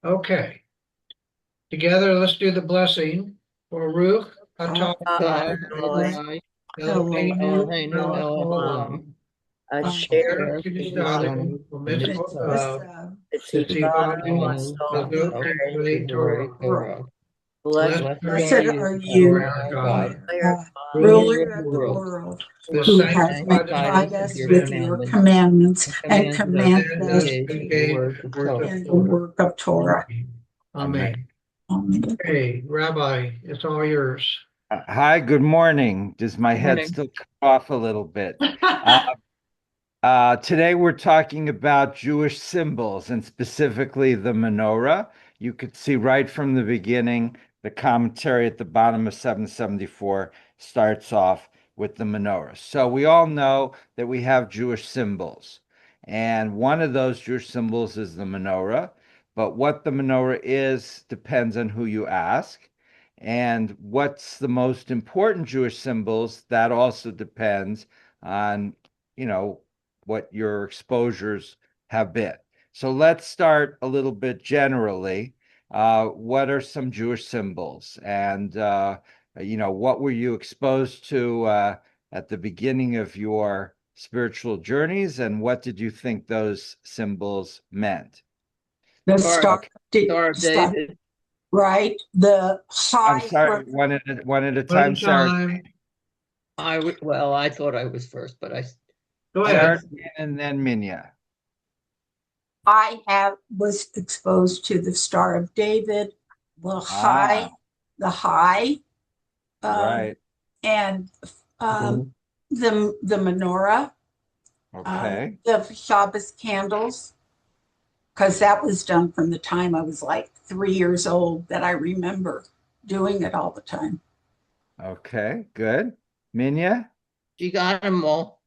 Okay, together let's do the blessing. Baruch atah God, Adonai, Adonai, Eloheinu Eloheinu, melech Elohim, haolam, Asher asher Asher kiniштanu Kibishanu, b'mitzvotav, B'mitzvah, Mitzvah, v'tzivanu Tzivanu, b'zot B'zot, Masor, divrei Divrei Torah. Torah. Blessed Blessed Blessed are are are you, you, Lord you, Lord our our God, God, Lord, ruler ruler of of ruler the the of the world, world, world, who has who who has has sanctified us sanctified with us sanctified your with us your with commandments, your commandments, commandments and and commanded us to commanded commanded us us engage to to in the engage engage in work the of work of Torah. in the Torah. work of Torah. Amen. Amen. Amen. Hey, Rabbi, it's all yours. Hi, good morning. Does my Good head morning. still cut off a little bit? Uh, Today we're talking about Jewish symbols and specifically the menorah. You could see right from the beginning, the commentary at the bottom of 774 starts off with the menorah. So we all know that we have Jewish symbols, and one of those Jewish symbols is the menorah. But what the menorah is depends on who you ask. And what's the most important Jewish symbols, that also depends on, you know, what your exposures have been. So let's start a little bit generally. What are some Jewish symbols? And, what were you exposed to at the beginning of your spiritual journeys? And what did you think those symbols meant? The Star, star, Okay, Star of star, David. right? The I'm high sorry, for one at a One at time, a Sarah. time. Well, I thought I was first, but Go okay. Sarah ahead. and then Minya. I have was exposed to the Star of David, the Ah, high, the high, um, right. and um, Mhm. the menorah, Okay. the Shabbos candles, because that was done from the time I was like 3 years old. That I remember doing it all the time. Okay, good. Minya? She got them all.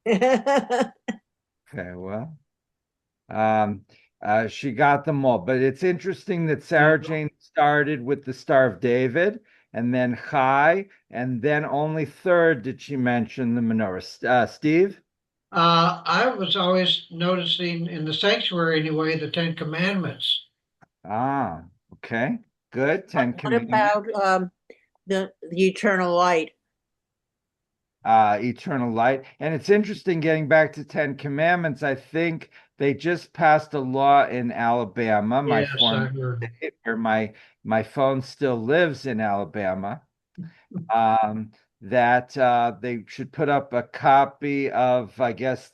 Okay, well. Um, she got them all, but it's interesting that Yeah. Sarah Jane started with the Star of David and then Chai, and then only third did she mention the menorah. Steve? I was always noticing in the sanctuary anyway, the Ten Commandments. Ah, okay, good. Ten What Commandments, about the eternal light? eternal light. And it's interesting getting back to Ten Commandments. I think they just passed a law in Alabama, my Yes, I former heard. state, where my phone still lives in Alabama. um, that they should put up a copy of, I guess,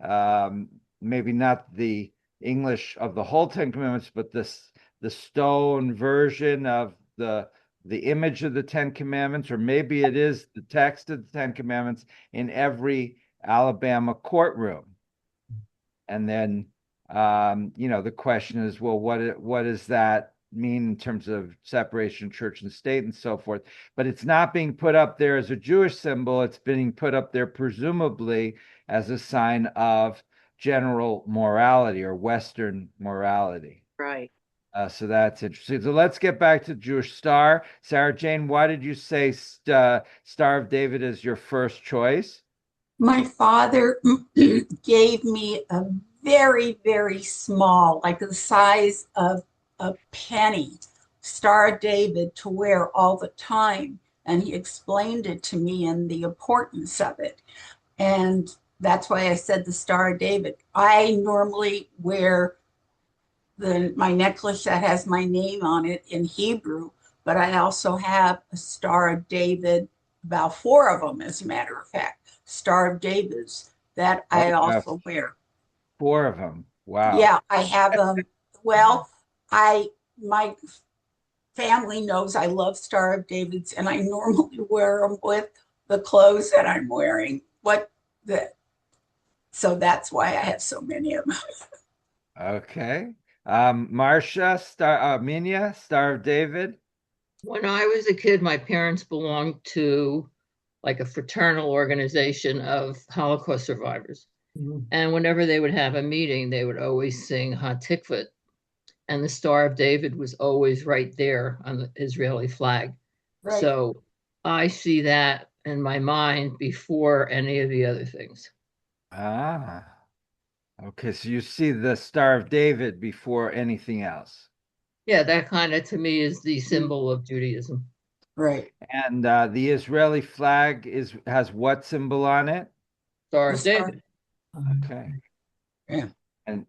um, maybe not the English of the whole Ten Commandments, but the stone version of the image of the Ten Commandments, or maybe it is the text of the Ten Commandments in every Alabama courtroom. And then, the question is, well, what does that mean in terms of separation of church and state and so forth? But it's not being put up there as a Jewish symbol. It's being put up there presumably as a sign of general morality or Western morality. Right. So that's interesting. So let's get back to Jewish star. Sarah Jane, why did you say Star of David as your first choice? My father gave me a very, very small, like the size of a penny, Star of David to wear all the time. And he explained it to me and the importance of it. And that's why I said the Star of David. I normally wear my necklace that has my name on it in Hebrew, but I also have a Star of David, about four of them, as a matter of fact, Star of David's that Oh, I you have also wear. four of them. Wow. Yeah, I have them. Well, I my family knows I love Star of David's, and I normally wear them with the clothes that I'm wearing. What the So that's why I have so many of them. Okay. Marcia, Minya, Star of David. When I was a kid, my parents belonged to like a fraternal organization of Holocaust survivors. Mhm. And whenever they would have a meeting, they would always sing Hatikvah, and the Star of David was always right there on the Israeli flag. Right. So I see that in my mind before any of the other things. Ah, Okay, so you see the Star of David before anything else. Yeah, that kind of to me is the symbol of Judaism. Right. And the Israeli flag has what symbol on it? Star The of star. David. Okay. Yeah.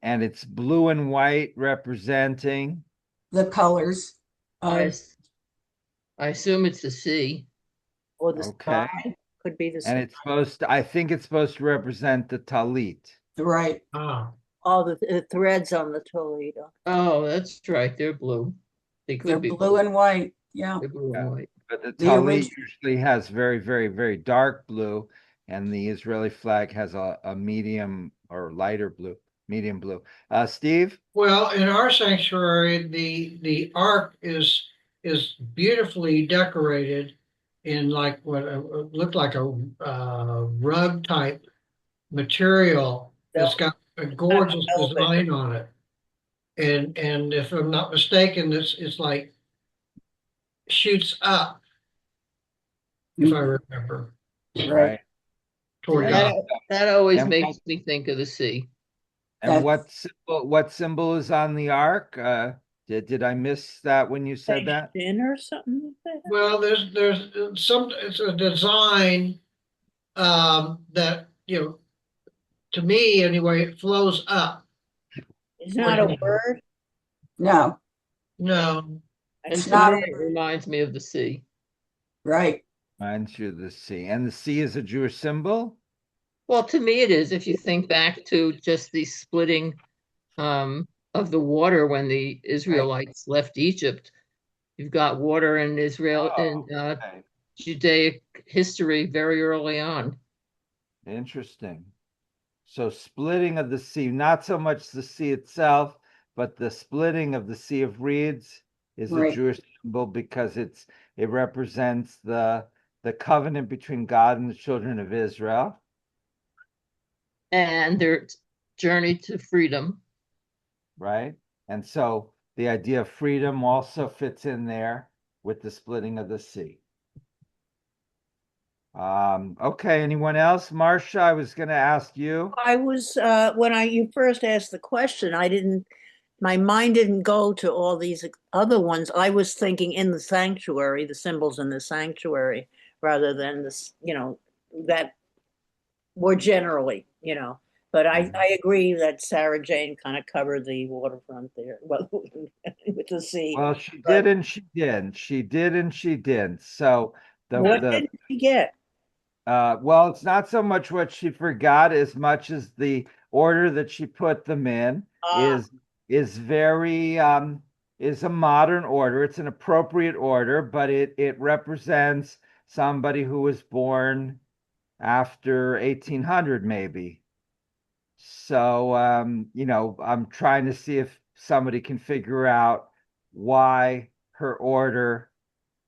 And it's blue and white representing. The colors I, of s- I assume it's the sea. Or the Okay. sky could be the And sky. it's supposed to, I think it's supposed to represent the talit. the right. Ah, All the threads on the Toledo. Oh, that's right. They're blue. They They're could be blue and white. Yeah. They're blue and Yeah. white. But the The talit original. usually has very, very, very dark blue, and the Israeli flag has a medium or lighter blue, medium blue. Steve? well, in our sanctuary, the ark is beautifully decorated in like what looked like a rug type material that's got a gorgeous Velvet. design on it. And if I'm not mistaken, it's like shoots up, if I remember, Right. toward And, God. That always and makes me think of the sea. and That's what symbol is on the ark? Did I miss that when you said that? Din or something like that. Well, there's some it's a design that to me anyway, it flows up. It's not a word. no, No, And it's to not me, it reminds me of the sea. right. Reminds you of the sea. And the sea is a Jewish symbol? Well, to me, it is. If you think back to just the splitting of the water when the Israelites left Egypt, you've got water in Israel in Okay. Judaic history very early on. Interesting. So splitting of the sea, not so much the sea itself, but the splitting of the Sea of Reeds is a Right. Jewish symbol because it represents the covenant between God and the children of Israel, And their journey to freedom. right? And so the idea of freedom also fits in there with the splitting of the sea. Okay, anyone else? Marcia, I was going to ask you. I was when you first asked the question, my mind didn't go to all these other ones. I was thinking in the sanctuary, the symbols in the sanctuary, rather than this, that more generally, But I agree that Sarah Jane kind of covered the waterfront there, well, with the sea. Well, she But did and she didn't. She did and she didn't. So what the did she get? well, it's not so much what she forgot as much as the order that she put them in Ah, is very is a modern order. It's an appropriate order, but it represents somebody who was born after 1800 maybe. So I'm trying to see if somebody can figure out why her order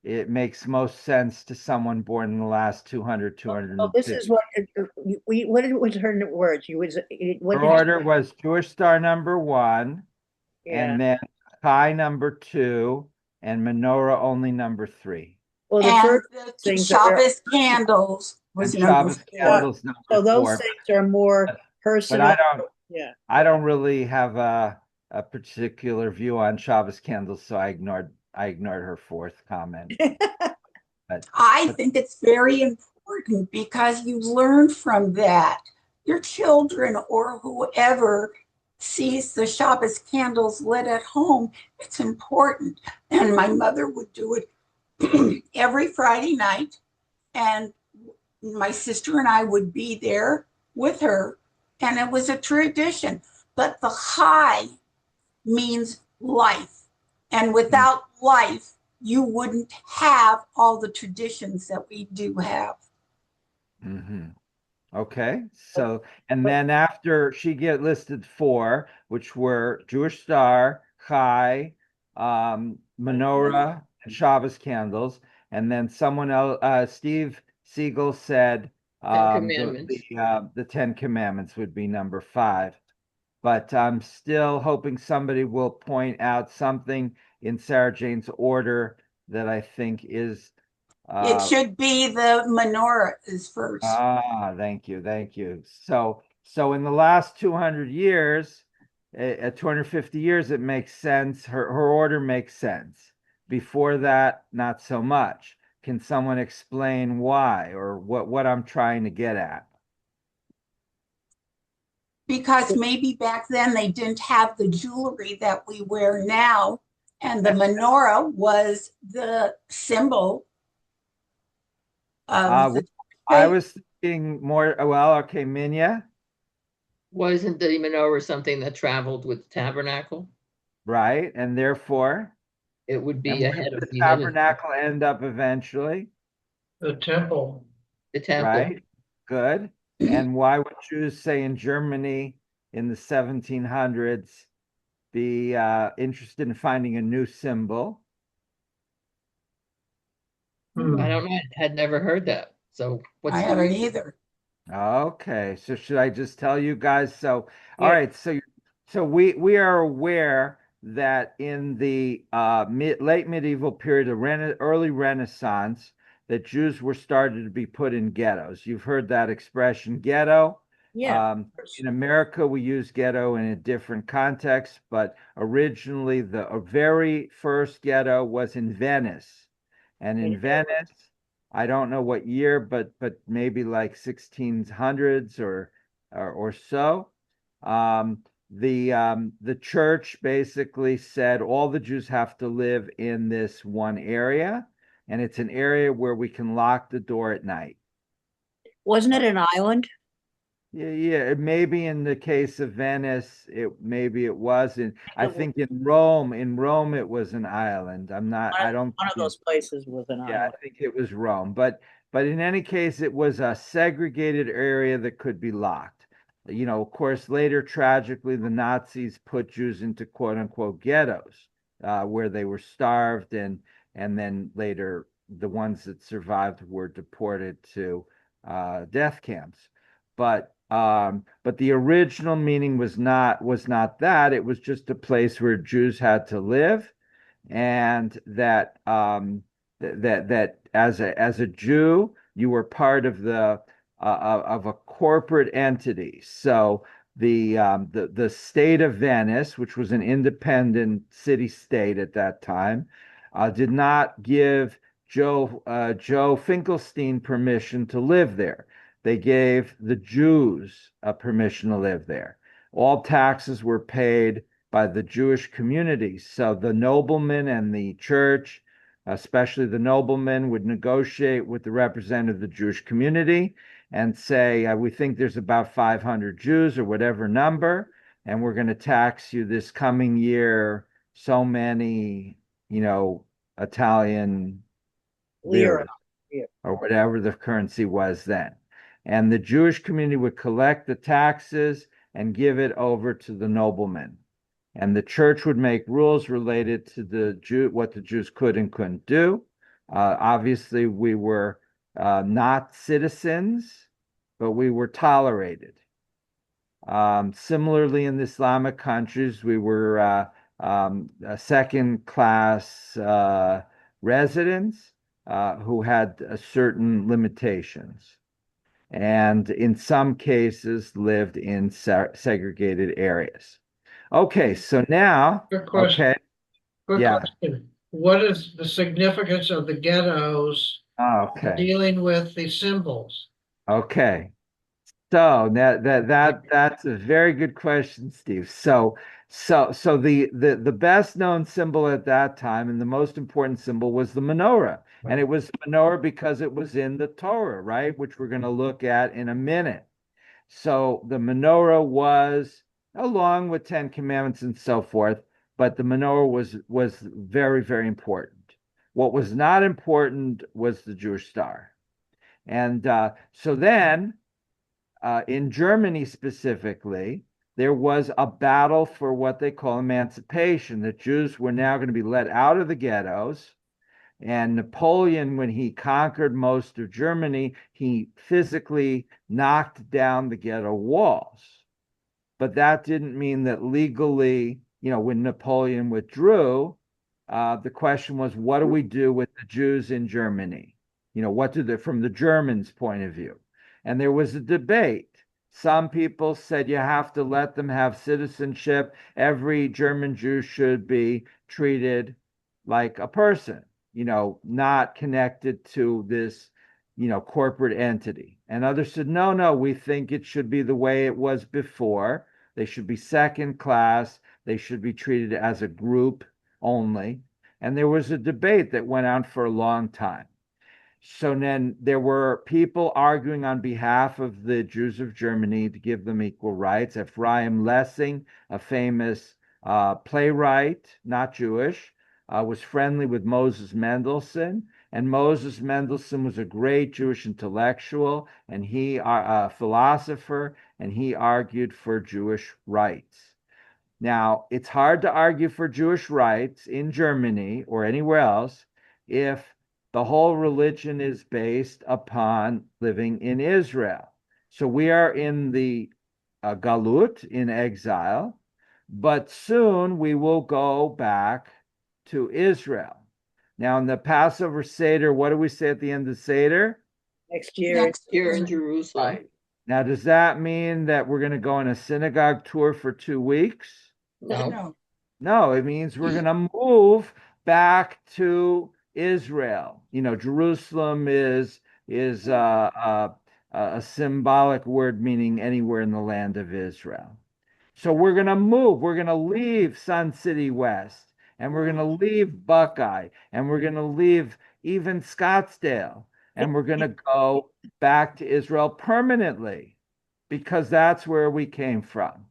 it makes most sense to someone born in the last 200, oh, this is 250. what was her words? What Her did you? order was Jewish star number 1, Yeah. and then Chi number 2, and menorah only number 3. Well, the And first the things Shabbos candles And was number Shabbos 4. candles so number those 4. things are more But personal. Yeah. I don't really have a particular view on Shabbos candles, so I ignored her 4th comment. I But think it's very important because you learn from that. Your children or whoever sees the Shabbos candles lit at home, it's important. And my mother would do it every Friday night, and my sister and I would be there with her, and it was a tradition. But the high means life. And without life, you wouldn't have all the traditions that we do have. mhm. Okay, so and then after she get listed 4, which were Jewish star, Chai, menorah, and Shabbos candles, and then someone else, Steve Siegel said Ten Commandments. the 10 Commandments would be number 5. But I'm still hoping somebody will point out something in Sarah Jane's order that I think is It should be the menorah is first. thank you, thank you. So So in the last 200 years, at 250 years, it makes sense. Her order makes sense. Before that, not so much. Can someone explain why or what I'm trying to get at? Because maybe back then they didn't have the jewelry that we wear now, and the menorah was the symbol of Well, the I faith. was thinking more, well, okay, Minya, Wasn't the menorah something that traveled with the tabernacle? right? And therefore, It would and be where ahead did of the the other, tabernacle end up eventually? The temple. the temple. Right? Good. And why would Jews say in Germany in the 1700s be interested in finding a new symbol? I Hmm. don't know. I had never heard that. So I what's the haven't reason? either. Okay, so should I just tell you guys? So, all Yeah. right, so we are aware that in the late medieval period, the early Renaissance, that Jews were started to be put in ghettos. You've heard that expression, ghetto. Yeah. In America, we use ghetto in a different context, but originally the very first ghetto was in Venice, and In in Italy. Venice. I don't know what year, but maybe like 1600s or so. The church basically said all the Jews have to live in this one area, and it's an area where we can lock the door at night. Wasn't it an island? Yeah, yeah, maybe in the case of Venice, maybe it was. And I It was think in Rome it was an island. I don't one of think those places was an Yeah, I island. think it was Rome, but in any case, it was a segregated area that could be locked. Of course, later tragically, the Nazis put Jews into quote unquote ghettos, where they were starved, and then later the ones that survived were deported to death camps. But the original meaning was not that. It was just a place where Jews had to live, and that as a Jew, you were part of a corporate entity. So the state of Venice, which was an independent city state at that time, did not give Joe Finkelstein permission to live there. They gave the Jews permission to live there. All taxes were paid by the Jewish community. So the noblemen and the church, especially the noblemen, would negotiate with the representative of the Jewish community and say, we think there's about 500 Jews or whatever number, and we're going to tax you this coming year so many, Italian Lira. liras Yeah. or whatever the currency was then. And the Jewish community would collect the taxes and give it over to the noblemen, and the church would make rules related to what the Jews could and couldn't do. Obviously, we were not citizens, but we were tolerated. Similarly, in the Islamic countries, we were second-class residents who had certain limitations, and in some cases lived in segregated areas. Okay, so now, Good question. okay, Quick yeah, question. What is the significance of the ghettos in okay, dealing with the symbols? okay. So that's a very good question, Steve. So the best known symbol at that time and the most important symbol was the menorah, and it was menorah because it was in the Torah, right? Which we're going to look at in a minute. So the menorah was along with Ten Commandments and so forth, but the menorah was very, very important. What was not important was the Jewish star. And so then in Germany specifically, there was a battle for what they call emancipation. The Jews were now going to be let out of the ghettos. And Napoleon, when he conquered most of Germany, he physically knocked down the ghetto walls. But that didn't mean that legally, when Napoleon withdrew, the question was, what do we do with the Jews in Germany? What do they, from the Germans' point of view? And there was a debate. Some people said you have to let them have citizenship. Every German Jew should be treated like a person, not connected to this, corporate entity. And others said, no, no, we think it should be the way it was before. They should be second class. They should be treated as a group only. And there was a debate that went on for a long time. So then there were people arguing on behalf of the Jews of Germany to give them equal rights. Ephraim Lessing, a famous playwright, not Jewish, was friendly with Moses Mendelssohn. And Moses Mendelssohn was a great Jewish intellectual and he a philosopher, and he argued for Jewish rights. Now, it's hard to argue for Jewish rights in Germany or anywhere else if the whole religion is based upon living in Israel. So we are in the Galut, in exile, but soon we will go back to Israel. Now, in the Passover Seder, what do we say at the end of Seder? Next year. Next Here in Jerusalem. Right. Now, does that mean that we're going to go on a synagogue tour for 2 weeks? No, No. No, it means we're going to move back to Israel. Jerusalem is a symbolic word meaning anywhere in the land of Israel. So we're going to move. We're going to leave Sun City West, and we're going to leave Buckeye, and we're going to leave even Scottsdale, and we're going to go back to Israel permanently because that's where we came from.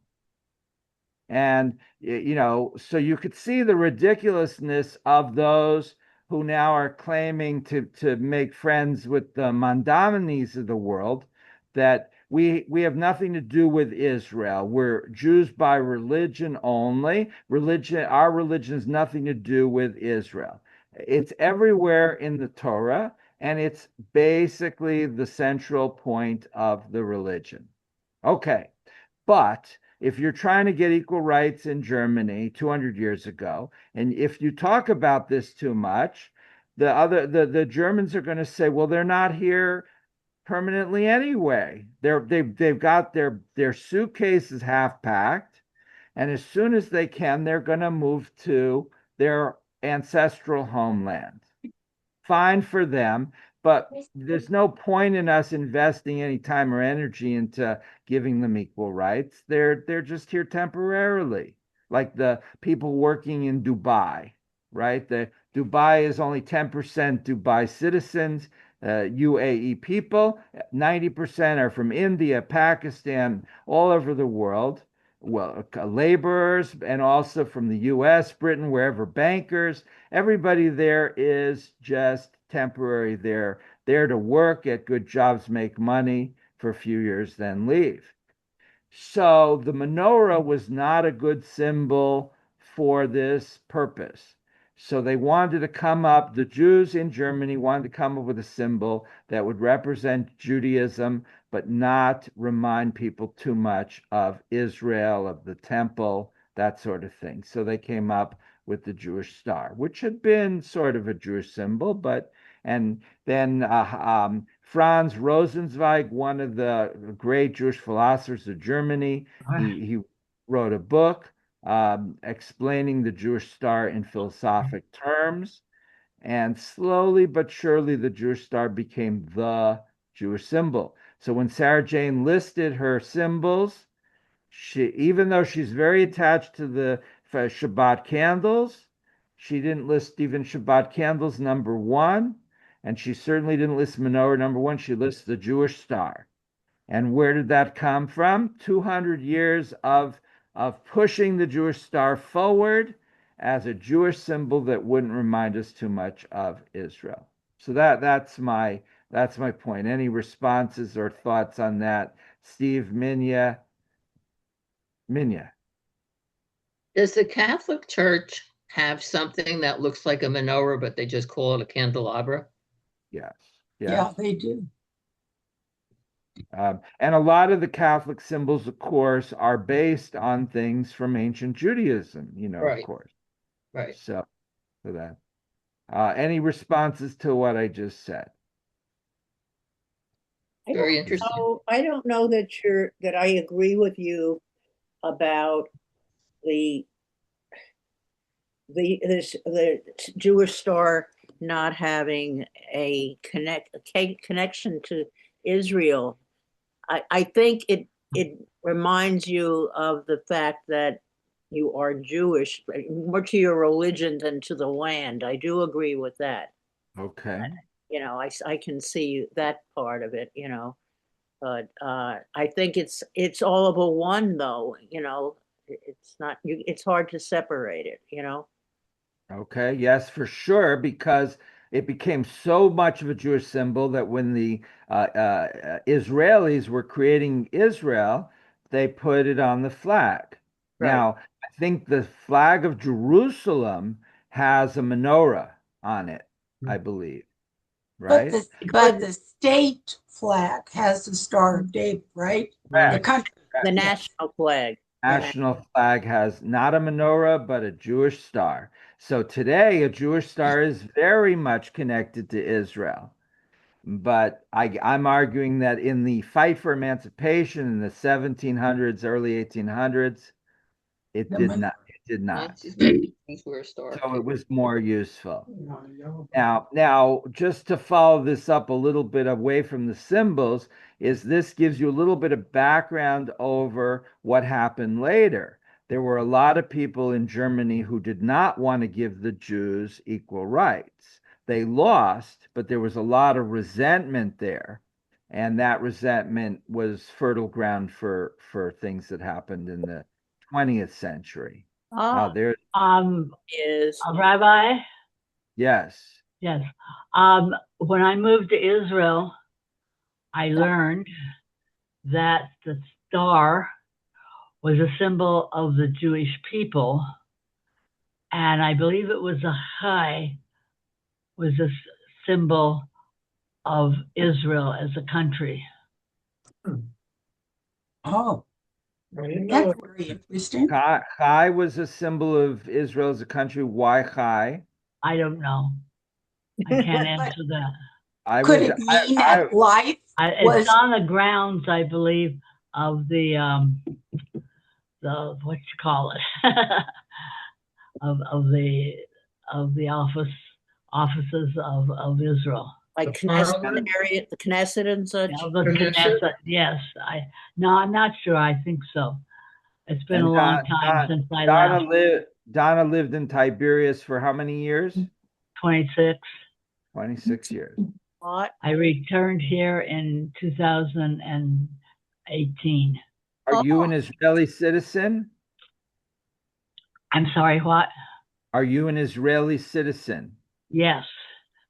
And, so you could see the ridiculousness of those who now are claiming to make friends with the Mandamanis of the world, that we have nothing to do with Israel. We're Jews by religion only. Our religion has nothing to do with Israel. It's everywhere in the Torah, and it's basically the central point of the religion. Okay, but if you're trying to get equal rights in Germany 200 years ago, and if you talk about this too much, the Germans are going to say, well, they're not here permanently anyway. They've got their suitcases half packed, and as soon as they can, they're going to move to their ancestral homeland. Fine for them, but there's no point in us investing any time or energy into giving them equal rights. They're just here temporarily, like the people working in Dubai, right? The Dubai is only 10% Dubai citizens, UAE people. 90% are from India, Pakistan, all over the world. Well, laborers, and also from the US, Britain, wherever, bankers. Everybody there is just temporary. They're there to work, get good jobs, make money for a few years, then leave. So the menorah was not a good symbol for this purpose. So they wanted to come up, the Jews in Germany wanted to come up with a symbol that would represent Judaism, but not remind people too much of Israel, of the temple, that sort of thing. So they came up with the Jewish star, which had been sort of a Jewish symbol, and then Franz Rosenzweig, one of the great Jewish philosophers of Germany, he wrote a book explaining the Jewish star in philosophic terms. And slowly but surely, the Jewish star became the Jewish symbol. So when Sarah Jane listed her symbols, even though she's very attached to the Shabbat candles, she didn't list even Shabbat candles number one. And she certainly didn't list menorah number one. She lists the Jewish star. And where did that come from? 200 years of pushing the Jewish star forward as a Jewish symbol that wouldn't remind us too much of Israel. So that's my point. Any responses or thoughts on that? Steve, Minya? Does the Catholic Church have something that looks like a menorah, but they just call it a candelabra? Yes. Yeah, they do. And a lot of the Catholic symbols, of course, are based on things from ancient Judaism, Right. of course. Right. So for that. Any responses to what I just said? Very interesting. I don't know that I agree with you about the the Jewish Star not having a connection to Israel. I think it reminds you of the fact that you are Jewish, more to your religion than to the land. I do agree with that. Okay. I can see that part of it, but I think it's all of a one though, it's not it's hard to separate it. Okay, yes, for sure, because it became so much of a Jewish symbol that when the Israelis were creating Israel, they put it on the flag. Right. Now, I think the flag of Jerusalem has a menorah on it, I believe, But right? the but the state flag has the Star of David, right? The Right. Correct. country. The Yeah. national flag. Yeah. National flag has not a menorah, but a Jewish star. So today, a Jewish star is very much connected to Israel. But I'm arguing that in the fight for emancipation in the 1700s, early 1800s, it The did mon- not. It did not. Nazis made Jews wear a star So it too. was more useful. Now, just to follow this up a little bit away from the symbols, is this gives you a little bit of background over what happened later. There were a lot of people in Germany who did not want to give the Jews equal rights. They lost, but there was a lot of resentment there. And that resentment was fertile ground for things that happened in the 20th century. Ah, There, is Rabbi, yes. yes. When I moved to Israel, I learned that the star was a symbol of the Jewish people, and I believe it was a chai was a symbol of Israel as a country. Oh, I didn't know that's very interesting. Chai was a symbol of Israel as a country. Why Chai? I don't know. I can't But answer that. I could would, it mean that life It's was on the grounds, I believe, of the what you call it, of the offices of Israel. like The Parliament? the Knesset and such. Yeah, the Knesset? Knesset. Yes, no, I'm not sure. I think so. It's been a and long time since I left. Donna lived in Tiberias for how many years? 26. 26 years. What? I returned here in 2018. Are you Oh. an Israeli citizen? I'm sorry, what? Are you an Israeli citizen? Yes,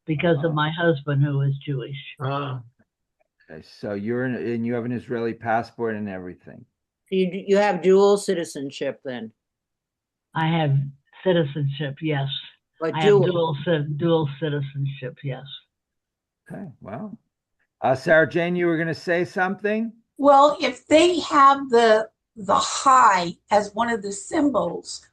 because Uh-huh. of my husband who is Jewish. Okay, so and you have an Israeli passport and everything. You have dual citizenship then, I have citizenship, yes. but I have dual. dual citizenship, yes. Okay, well. Sarah Jane, you were going to say something? well, if they have the high as one of the symbols,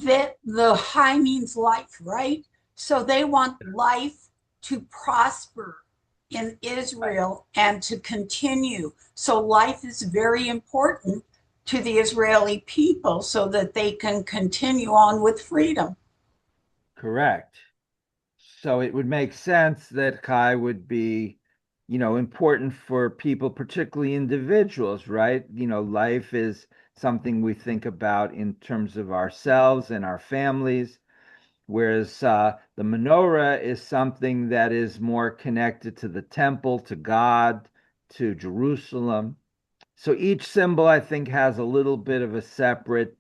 that the high means life, right? So they want life to prosper in Israel and to continue. So life is very important to the Israeli people so that they can continue on with freedom. Correct. So it would make sense that Kai would be, important for people, particularly individuals, right? Life is something we think about in terms of ourselves and our families, whereas the menorah is something that is more connected to the temple, to God, to Jerusalem. So each symbol, I think, has a little bit of a separate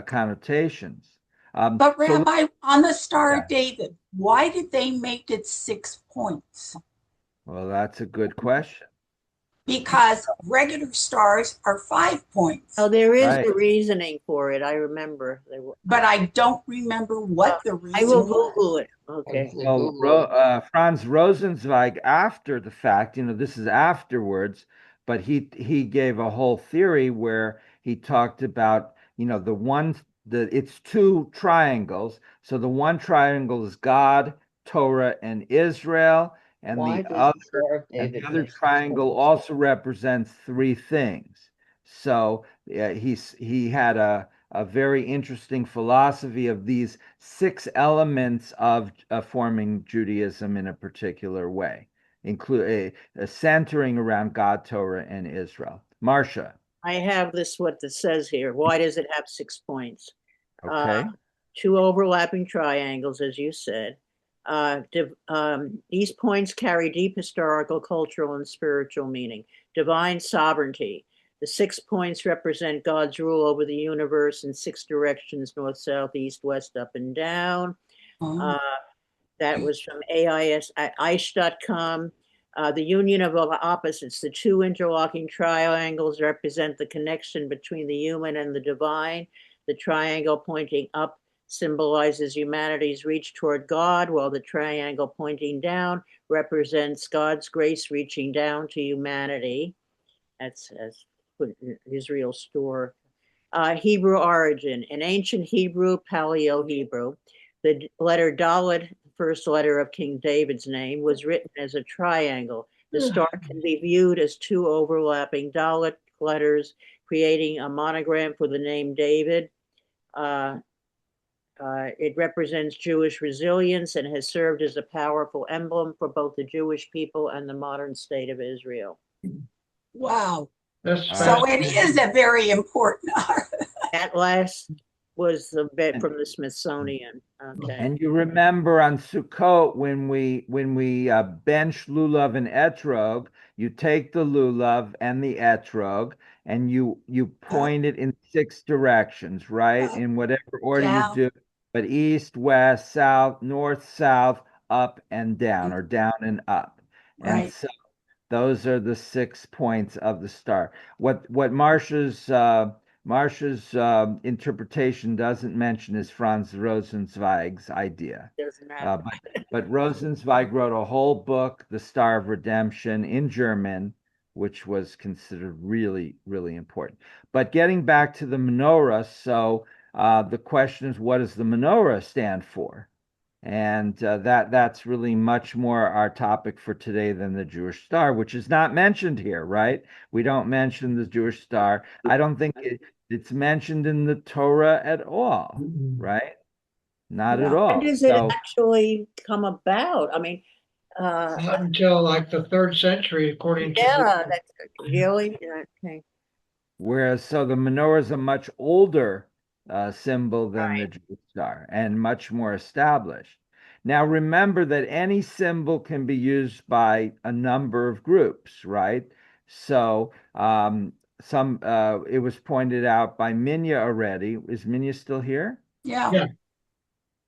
connotations. But So Rabbi, on the Star yeah, of David, why did they make it 6 points? well, that's a good question. Because regular stars are 5 points. Oh, there is Right. a reasoning for it. I remember. But I don't remember what the I will reason was. Google it. Okay. Well, Franz Rosenzweig, after the fact, this is afterwards, but he gave a whole theory where he talked about, it's two triangles. So the one triangle is God, Torah, and Israel, and Why the does other the Star of and the David other have 6 triangle points? also represents three things. So he had a very interesting philosophy of these six elements of forming Judaism in a particular way, include a centering around God, Torah, and Israel. Marcia, I have this, what it says here. Why does it have 6 points? Uh, okay? two overlapping triangles, as you said. These points carry deep historical, cultural, and spiritual meaning. Divine sovereignty. The 6 points represent God's rule over the universe in 6 directions: north, south, east, west, up, and down. Oh, Uh, that was from AIS.com. The union of opposites, the two interlocking triangles represent the connection between the human and the divine. The triangle pointing up symbolizes humanity's reach toward God, while the triangle pointing down represents God's grace reaching down to humanity. That's as Israel store. Hebrew origin. In ancient Hebrew, Paleo Hebrew, the letter Dalet, first letter of King David's name, was written as a triangle. The star can be viewed as two overlapping Dalet letters, creating a monogram for the name David. Uh, it represents Jewish resilience and has served as a powerful emblem for both the Jewish people and the modern state of Israel. wow. That's So it is fascinating. a very important. That last was the bit And from the Smithsonian. Okay. And you remember on Sukkot when we bench lulav and etrog, you take the lulav and the etrog and you Up, point it in six directions, right? up, In whatever order you down, do, but east, west, south, north, south, up and down, or down and up. And right. so those are the 6 points of the star. What Marcia's interpretation doesn't mention is Franz Rosenzweig's idea. Doesn't Uh, matter. but but Rosenzweig wrote a whole book, The Star of Redemption, in German, which was considered really, really important. But getting back to the menorah, so the question is, what does the menorah stand for? And that's really much more our topic for today than the Jewish star, which is not mentioned here, right? We don't mention the Jewish star. I don't think it's mentioned in the Torah at all, right? Not at Yeah. When all. does it So actually come about? I mean, uh, Not until like the third century, according to the yeah, that's really okay. so the menorah is a much older symbol than the Right. Jewish star and much more established. Now, remember that any symbol can be used by a number of groups, right? So, some it was pointed out by Minya already. Is Minya still here? Yeah. yeah.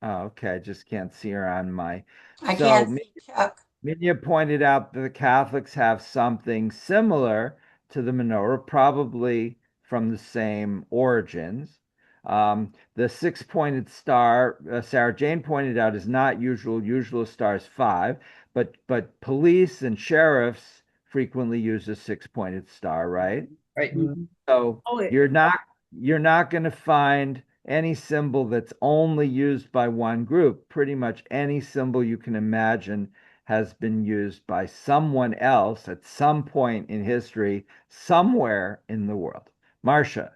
Oh, okay. I just can't see her on my. I can't So see Chuck. Minya pointed out that the Catholics have something similar to the menorah, probably from the same origins. The six-pointed star, Sarah Jane pointed out, is not usual. Usual star is five, but police and sheriffs frequently use a six-pointed star, right? Right. Mhm. So Oh, you're not going to find any symbol that's only used by one group. Pretty much any symbol you can imagine has been used by someone else at some point in history, somewhere in the world. Marcia.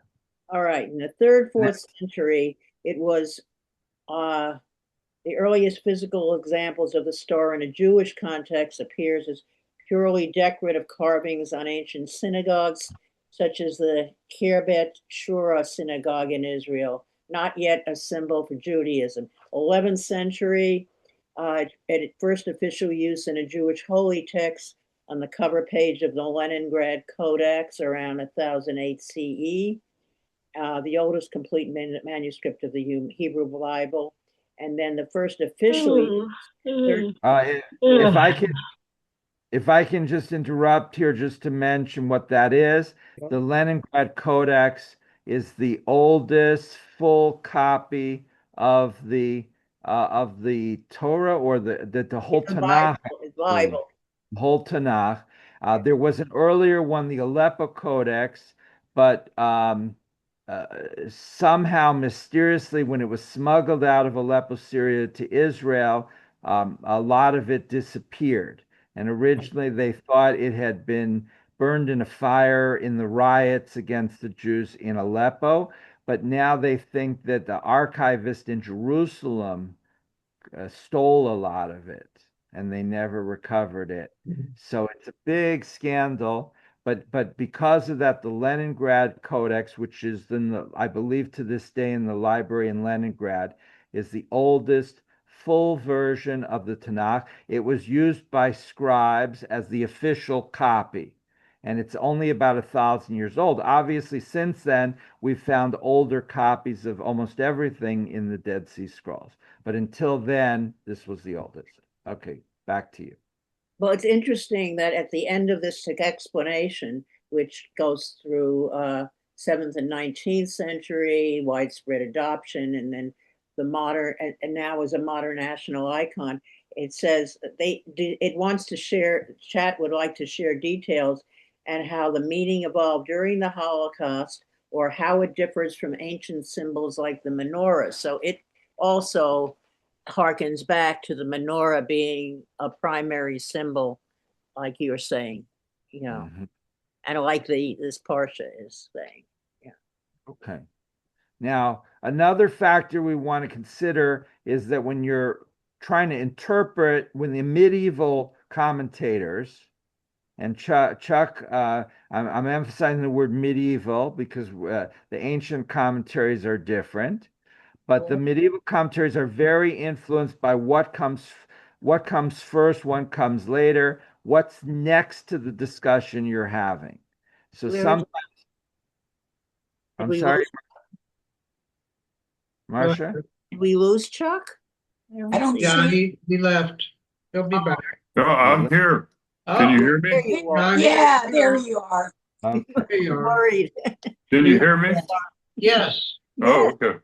all right. In the third, fourth century, it was uh, the earliest physical examples of the star in a Jewish context appears as purely decorative carvings on ancient synagogues, such as the Kirbet Shura synagogue in Israel, not yet a symbol for Judaism. 11th century, at first official use in a Jewish holy text on the cover page of the Leningrad Codex around 1008 CE, the oldest complete manuscript of the Hebrew Bible, and then the first official use, Uh, if I can If I can just interrupt here just to mention what that is, the Leningrad Codex is the oldest full copy of the Torah or the whole the Bible, Tanakh, the actually, Bible. the whole Tanakh. There was an earlier one, the Aleppo Codex, but uh, somehow mysteriously, when it was smuggled out of Aleppo, Syria to Israel, a lot of it disappeared. And originally they thought it had been burned in a fire in the riots against the Jews in Aleppo, but now they think that the archivist in Jerusalem stole a lot of it and they never recovered it. So it's a big scandal. But because of that, the Leningrad Codex, which is in the, I believe to this day in the library in Leningrad, is the oldest full version of the Tanakh. It was used by scribes as the official copy, and it's only about 1,000 years old. Obviously, since then, we've found older copies of almost everything in the Dead Sea Scrolls. But until then, this was the oldest. Okay, back to you. Well, it's interesting that at the end of this explanation, which goes through 7th and 19th century, widespread adoption, and then the modern, and now is a modern national icon, it says it wants to share, chat would like to share details and how the meaning evolved during the Holocaust or how it differs from ancient symbols like the menorah. So it also harkens back to the menorah being a primary symbol, like you were saying, Mhm. and like this Parsha is saying. Yeah. Okay. Now, another factor we want to consider is that when you're trying to interpret, when the medieval commentators, and Chuck, I'm emphasizing the word medieval because the ancient commentaries are different. But the medieval commentaries are very influenced by what comes first, what comes later, what's next to the discussion you're having. So Where some, did I'm we sorry, lose? Go Marcia. ahead. Did we lose Chuck? I don't Yeah, see. he left. He'll be back. No, Okay, I'm here. Can Oh, you hear There me? you no, are. Yeah, there you are. okay. there you are. Worried. Can you hear me? Yes, Yeah. Oh, okay.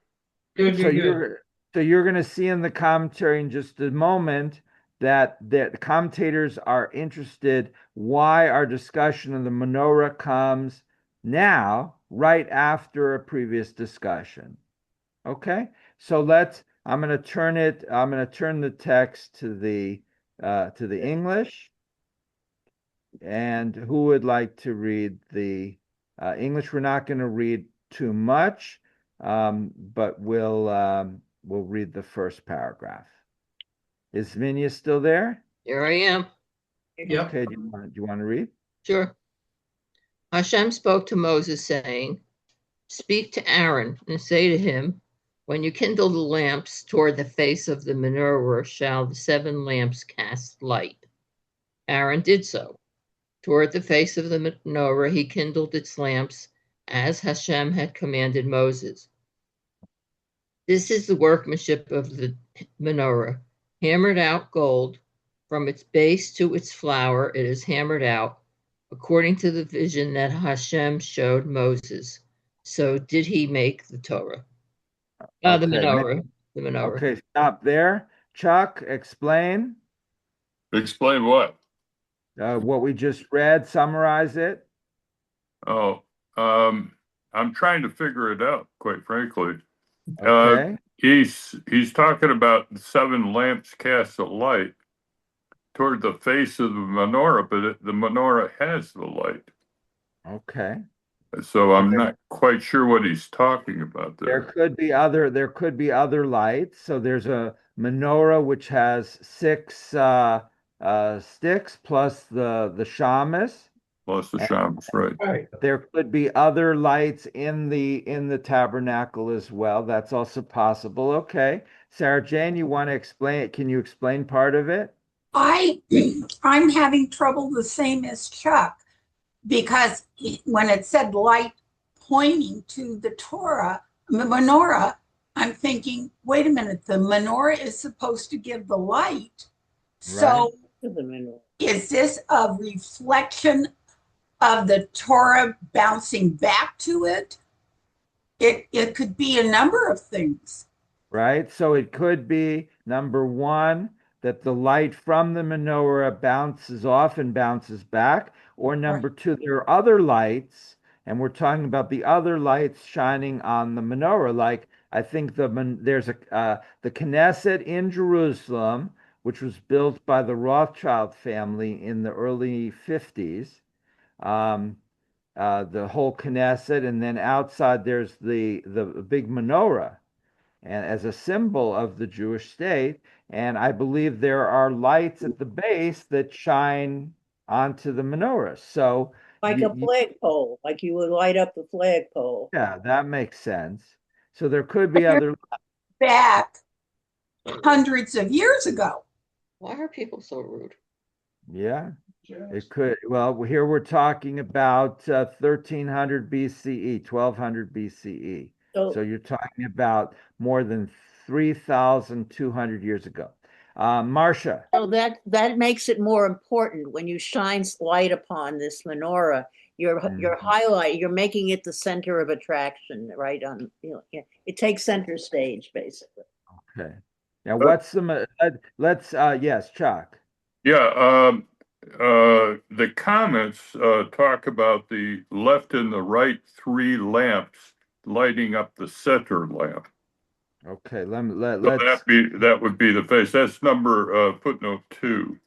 good, So good, good. you're going to see in the commentary in just a moment that the commentators are interested why our discussion of the menorah comes now, right after a previous discussion. Okay, so I'm going to turn the text to the English. And who would like to read the English? We're not going to read too much, but we'll read the first paragraph. Is Minya still there? Here I am. Yep. Okay, do you want to read? Sure. Hashem spoke to Moses, saying, Speak to Aaron and say to him, When you kindle the lamps toward the face of the menorah, shall the 7 lamps cast light. Aaron did so. Toward the face of the menorah, he kindled its lamps, as Hashem had commanded Moses. This is the workmanship of the menorah, hammered out gold. From its base to its flower, it is hammered out, according to the vision that Hashem showed Moses. So did he make the Torah. The Okay, menorah. The menorah. okay, stop there. Chuck, explain Explain what? what we just read, summarize it. Oh, I'm trying to figure it out, quite frankly. Okay, He's talking about 7 lamps cast a light toward the face of the menorah, but the menorah has the light. okay. So I'm not quite sure what he's talking about There there. could be other lights. So there's a menorah which has 6 sticks plus the shamus. Plus the And Shams, right? Right. there could be other lights in the tabernacle as well. That's also possible. Okay. Sarah Jane, you want to explain it? Can you explain part of it? I I'm having trouble the same as Chuck because when it said light pointing to the Torah, the menorah, I'm thinking, wait a minute, the menorah is supposed to give the light. Right. So is this a reflection of the Torah bouncing back to it? It could be a number of things. Right? So it could be number one, that the light from the menorah bounces off and bounces back, or number two, there are other lights, and we're talking about the other lights shining on the menorah. Like I think there's the Knesset in Jerusalem, which was built by the Rothschild family in the early 50s. The whole Knesset, and then outside there's the big menorah, and as a symbol of the Jewish state. And I believe there are lights at the base that shine onto the menorah. So Like a flagpole, like you would light up the flagpole. yeah, that makes sense. So there could be But you're other. back hundreds of years ago. Why are people so rude? Yeah, it could. Well, here we're talking about 1300 BCE, 1200 BCE. So So, you're talking about more than 3,200 years ago. Marcia. so that makes it more important when you shine light upon this menorah. You're you're making it the center of attraction, right? Yeah, it takes center stage basically. Okay. Now, what's let's yes, Chuck. Yeah, the comments talk about the left and the right three lamps lighting up the center lamp. Okay, So let's that would be the face. That's number footnote 2.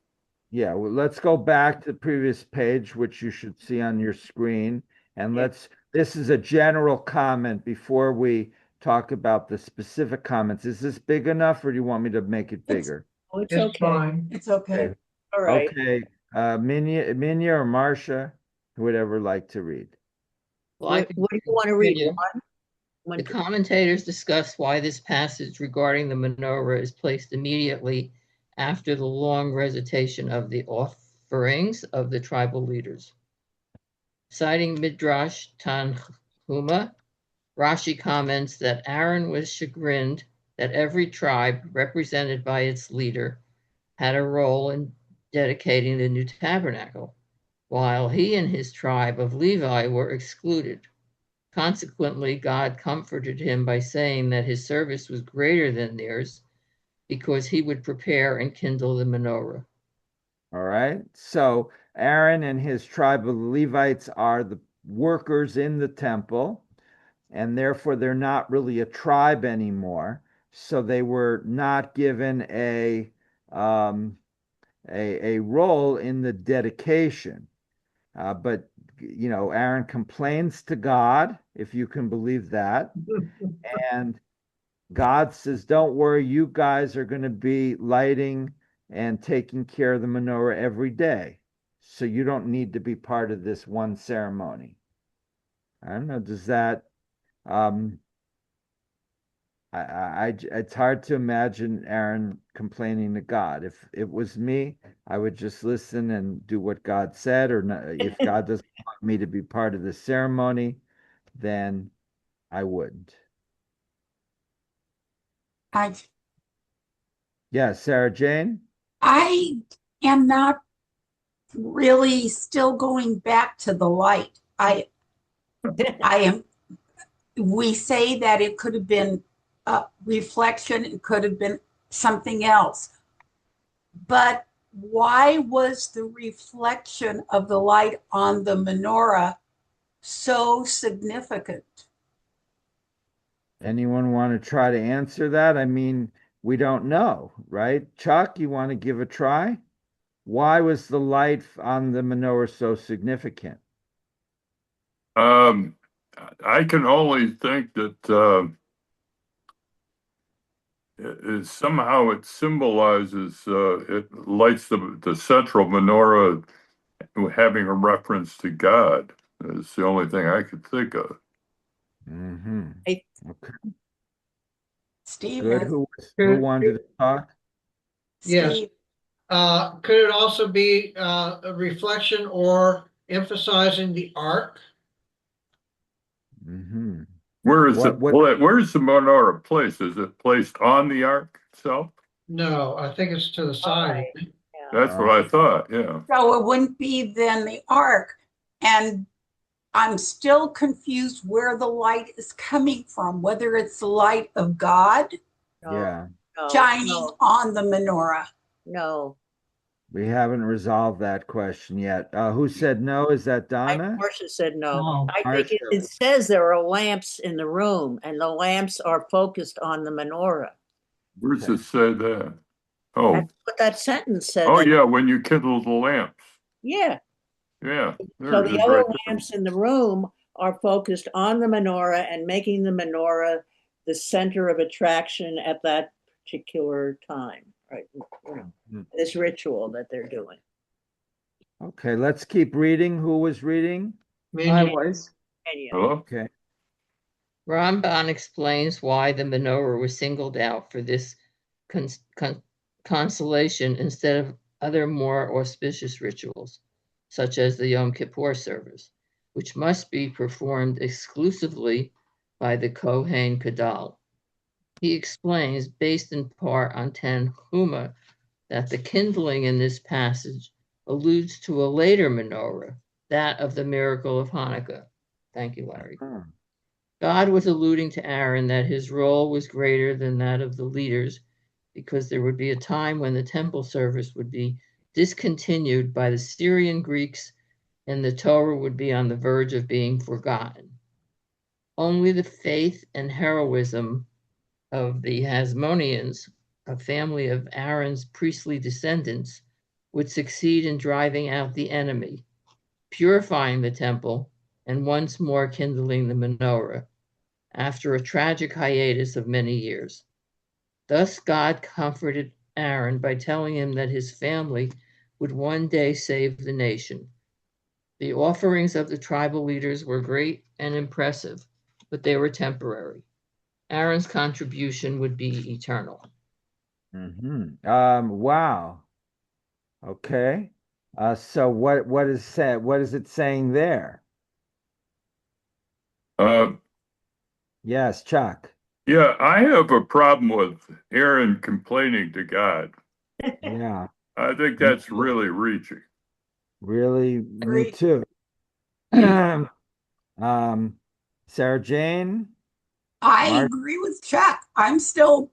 yeah, well, let's go back to the previous page, which you should see on your screen. And Yeah. this is a general comment before we talk about the specific comments. Is this big enough, or do you want me to make it bigger? Oh, it's It's okay. fine. It's okay. All right. Okay, Minya or Marcia, who would ever like to read? Well, I What do you want to read? continue. One? The commentators discuss why this passage regarding the menorah is placed immediately after the long recitation of the offerings of the tribal leaders. Citing Midrash Tanhuma, Rashi comments that Aaron was chagrined that every tribe represented by its leader had a role in dedicating the new tabernacle, while he and his tribe of Levi were excluded. Consequently, God comforted him by saying that his service was greater than theirs because he would prepare and kindle the menorah. All right. So Aaron and his tribe of Levites are the workers in the temple, and therefore they're not really a tribe anymore. So they were not given a role in the dedication. But Aaron complains to God, if you can believe that, and God says, "Don't worry, you guys are going to be lighting and taking care of the menorah every day. So you don't need to be part of this one ceremony." I don't know, does that it's hard to imagine Aaron complaining to God. If it was me, I would just listen and do what God said, or not, if God doesn't want me to be part of the ceremony, then I wouldn't. Yeah, Sarah Jane? I am not really still going back to the light. I am, we say that it could have been a reflection, it could have been something else. But why was the reflection of the light on the menorah so significant? Anyone want to try to answer that? I mean, we don't know, right? Chuck, you want to give a try? Why was the light on the menorah so significant? I can only think that somehow it symbolizes, it lights the central menorah having a reference to God. It's the only thing I could think of. Mm-hmm. I- Okay. Steve, Good. Who wanted to talk? Yes. Steve, Could it also be a reflection or emphasizing the ark? Mm-hmm. Where is where's the menorah placed? Is it placed on the ark itself? No, I think it's to the side. Yeah. That's what I thought, yeah. so it wouldn't be then the ark. And I'm still confused where the light is coming from, whether it's the light of God Yeah. No, shining no, on the menorah. no. We haven't resolved that question yet. Who said no? Is that Donna? Marcia said no. No. I think it Marcia. says there are lamps in the room and the lamps are focused on the menorah. Where does it say that? Oh, That's what that sentence said. oh That, yeah, when you kindle the lamps. yeah. Yeah, So there it the is other right there. lamps in the room are focused on the menorah and making the menorah the center of attraction at that particular time, right? This ritual that they're doing. Okay, let's keep reading. Who was reading? I Minyan. was. Hello? Okay. Ramban explains why the menorah was singled out for this consolation instead of other more auspicious rituals, such as the Yom Kippur service, which must be performed exclusively by the Kohen Gadol. He explains, based in part on Tanhuma, that the kindling in this passage alludes to a later menorah, that of the miracle of Hanukkah. Thank you, Larry. God was alluding to Aaron that his role was greater than that of the leaders because there would be a time when the temple service would be discontinued by the Syrian Greeks and the Torah would be on the verge of being forgotten. Only the faith and heroism of the Hasmoneans, a family of Aaron's priestly descendants, would succeed in driving out the enemy, purifying the temple, and once more kindling the menorah after a tragic hiatus of many years. Thus God comforted Aaron by telling him that his family would one day save the nation. The offerings of the tribal leaders were great and impressive, but they were temporary. Aaron's contribution would be eternal. Wow. Okay. So what is said? What is it saying there? Uh, Yes, Chuck. yeah, I have a problem with Aaron complaining to God. Yeah, I think me that's really reaching. really, me Agreed. too. Sarah Jane, I Mark. agree with Chuck. I'm still,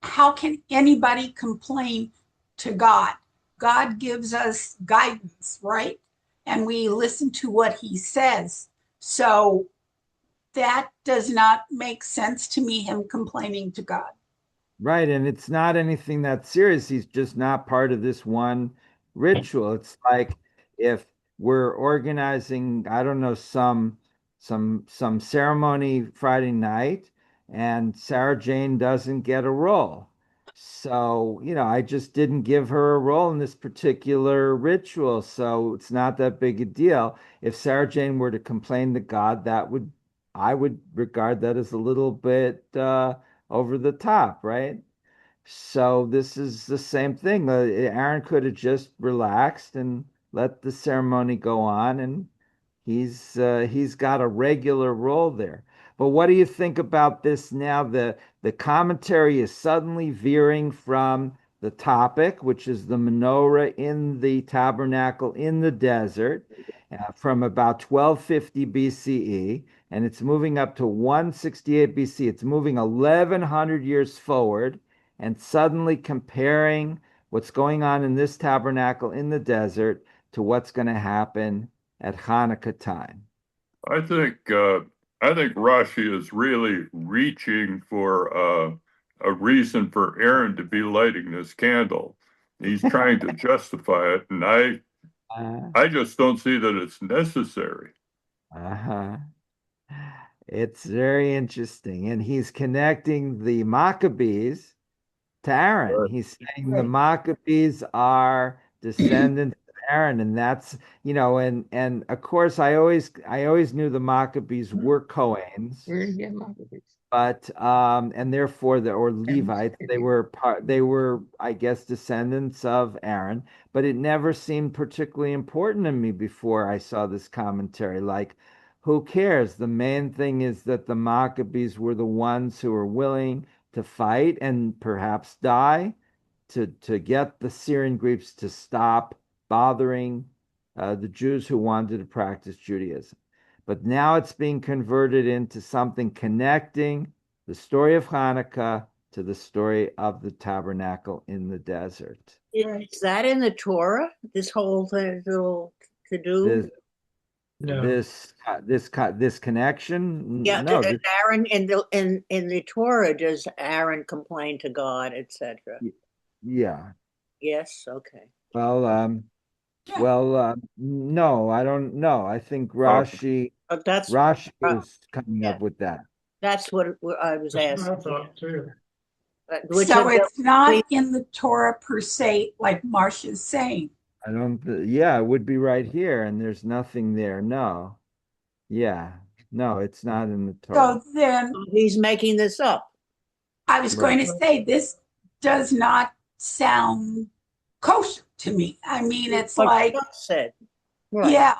how can anybody complain to God? God gives us guidance, right? And we listen to what he says. So that does not make sense to me, him complaining to God. Right, and it's not anything that serious. He's just not part of this one ritual. It's like if we're organizing, I don't know, some ceremony Friday night and Sarah Jane doesn't get a role. So, I just didn't give her a role in this particular ritual. So it's not that big a deal. If Sarah Jane were to complain to God, I would regard that as a little bit over the top, right? So this is the same thing. Aaron could have just relaxed and let the ceremony go on, and he's got a regular role there. But what do you think about this now? The commentary is suddenly veering from the topic, which is the menorah in the tabernacle in the desert, from about 1250 BCE, and it's moving up to 168 BC. It's moving 1100 years forward, and suddenly comparing what's going on in this tabernacle in the desert to what's going to happen at Hanukkah time. I think Rashi is really reaching for a reason for Aaron to be lighting this candle. He's trying to justify it, and Uh, I just don't see that it's necessary. uh-huh. It's very interesting. And he's connecting the Maccabees to Aaron. Right. He's saying the Right. Maccabees are descendants of Aaron, and that's and of course I always knew the Maccabees were Cohens, Where did you get Maccabees? but and therefore or Levites, they were I guess descendants of Aaron, but it never seemed particularly important to me before I saw this commentary. Like, who cares? The main thing is that the Maccabees were the ones who were willing to fight and perhaps die to get the Syrian Greeks to stop bothering the Jews who wanted to practice Judaism. But now it's being converted into something connecting the story of Hanukkah to the story of the tabernacle in the desert. Is that in the Torah? This whole little to do? This No. this connection? Yeah, No, and Aaron in the Torah, does Aaron complain to God, etc.? Yeah. Yes, okay. Well, no, I don't know. I think Okay. But that's, Rashi uh, is coming yeah, up with that. that's what I was That's what I asking. thought too. Which So it's not we, in the Torah per se, like Marcia's saying. I don't, yeah, it would be right here, and there's nothing there. No. Yeah. No, it's not in the Torah. So then he's making this up. I was going Right. to say, this does not sound kosher to me. I mean, it's What like, Chuck said. Right. yeah,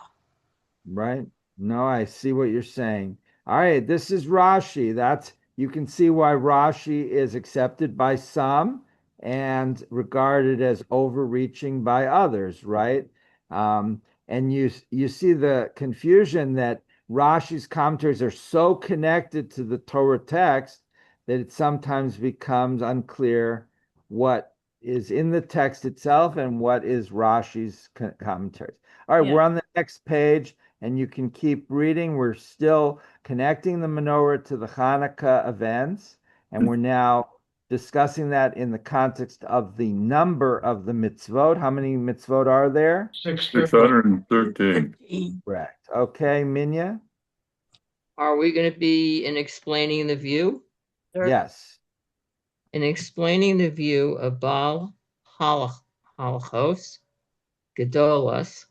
Right? No, I see what you're saying. All right, this is Rashi. That's you can see why Rashi is accepted by some and regarded as overreaching by others, right? And you see the confusion that Rashi's commentaries are so connected to the Torah text that it sometimes becomes unclear what is in the text itself and what is Rashi's commentaries. All right, we're Yeah. on the next page and you can keep reading. We're still connecting the menorah to the Hanukkah events, and we're now discussing that in the context of the number of the mitzvot. How many mitzvot are there? 650. 613. 15. Correct. Okay, Minya? Are we going to be in explaining the view? Yes. In explaining the view of Baal Halachos Gedolas,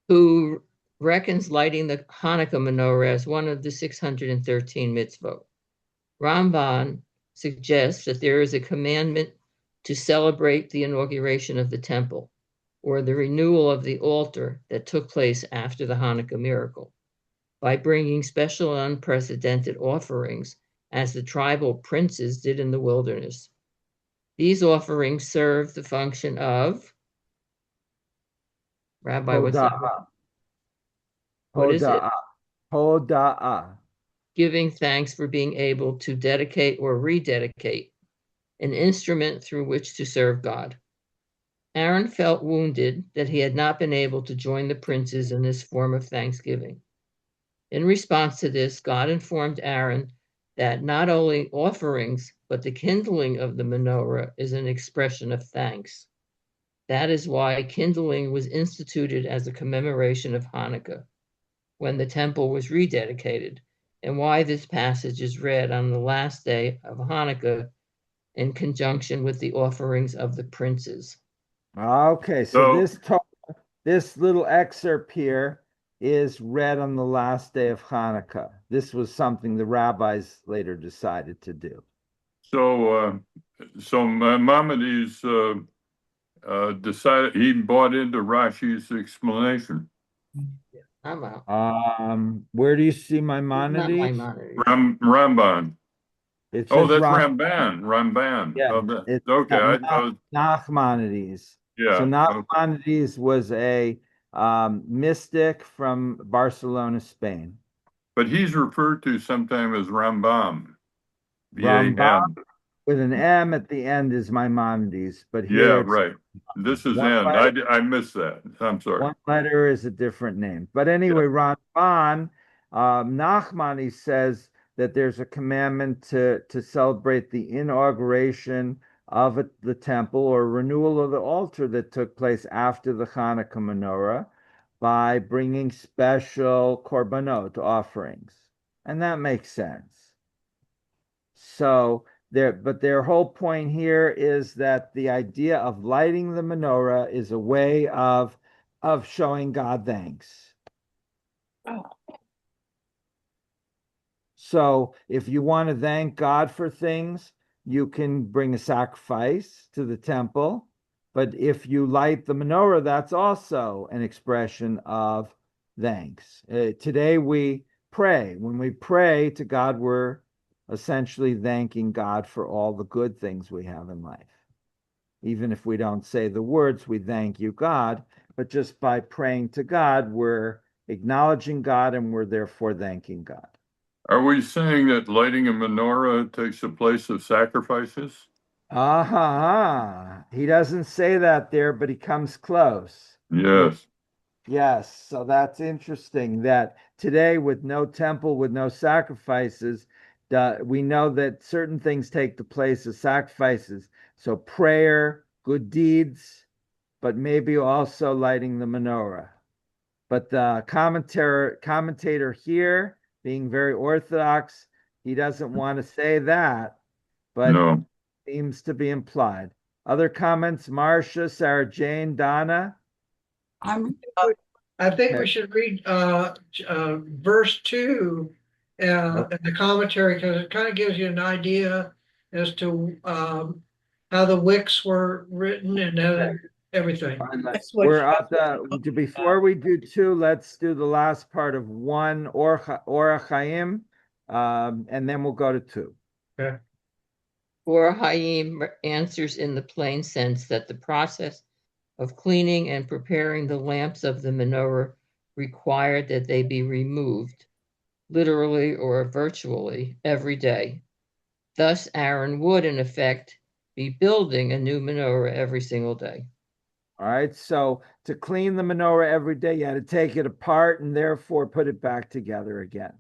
who reckons lighting the Hanukkah menorah as one of the 613 mitzvot. Ramban suggests that there is a commandment to celebrate the inauguration of the temple or the renewal of the altar that took place after the Hanukkah miracle by bringing special and unprecedented offerings as the tribal princes did in the wilderness. These offerings serve the function of, Rabbi, what's that? Hoda'ah. What is it? Hoda'ah. Hoda'ah. Giving thanks for being able to dedicate or rededicate an instrument through which to serve God. Aaron felt wounded that he had not been able to join the princes in this form of thanksgiving. In response to this, God informed Aaron that not only offerings, but the kindling of the menorah is an expression of thanks. That is why kindling was instituted as a commemoration of Hanukkah, when the temple was rededicated, and why this passage is read on the last day of Hanukkah in conjunction with the offerings of the princes. Okay, so So, this little excerpt here is read on the last day of Hanukkah. This was something the rabbis later decided to do. so Maimonides decided he bought into Rashi's explanation. I'm out. Where do you see Not Maimonides? Maimonides. Ramban. It Oh, says that's Ram. Ramban. Ramban. Yeah, Oh, it's okay. I thought, Nachmanides. So yeah. Nachmanides was a mystic from Barcelona, Spain. But he's referred to sometime as Rambam. Rambam B-A-M. with an M at the end is Maimonides, but here Yeah, it's right. This is one N. letter. I missed that. I'm sorry. One letter is a different name. But anyway, Ramban, Nachmani says that there's a commandment to celebrate the inauguration of the temple or renewal of the altar that took place after the Hanukkah menorah by bringing special korbanot offerings. And that makes sense. So but their whole point here is that the idea of lighting the menorah is a way of showing God thanks. So if you want to thank God for things, you can bring a sacrifice to the temple. But if you light the menorah, that's also an expression of thanks. Today we pray. When we pray to God, we're essentially thanking God for all the good things we have in life. Even if we don't say the words, we thank you, God. But just by praying to God, we're acknowledging God and we're therefore thanking God. Are we saying that lighting a menorah takes the place of sacrifices? He doesn't say that there, but he comes close. Yes. Yes, so that's interesting that today, with no temple, with no sacrifices, We know that certain things take the place of sacrifices. So prayer, good deeds, but maybe also lighting the menorah. But the commentator here, being very orthodox, he doesn't want to say that, but No. seems to be implied. Other comments, Marcia, Sarah Jane, Donna? I'm I think we Okay. should read verse 2 in the commentary because it kind of gives you an idea as to how the wicks were written and everything. That's what We're up before we do 2, let's do the last part of 1 Ora Chaim, and then we'll go to 2. Okay. Or Hayim answers in the plain sense that the process of cleaning and preparing the lamps of the menorah required that they be removed, literally or virtually, every day. Thus, Aaron would, in effect, be building a new menorah every single day. All right, so to clean the menorah every day, you had to take it apart and therefore put it back together again.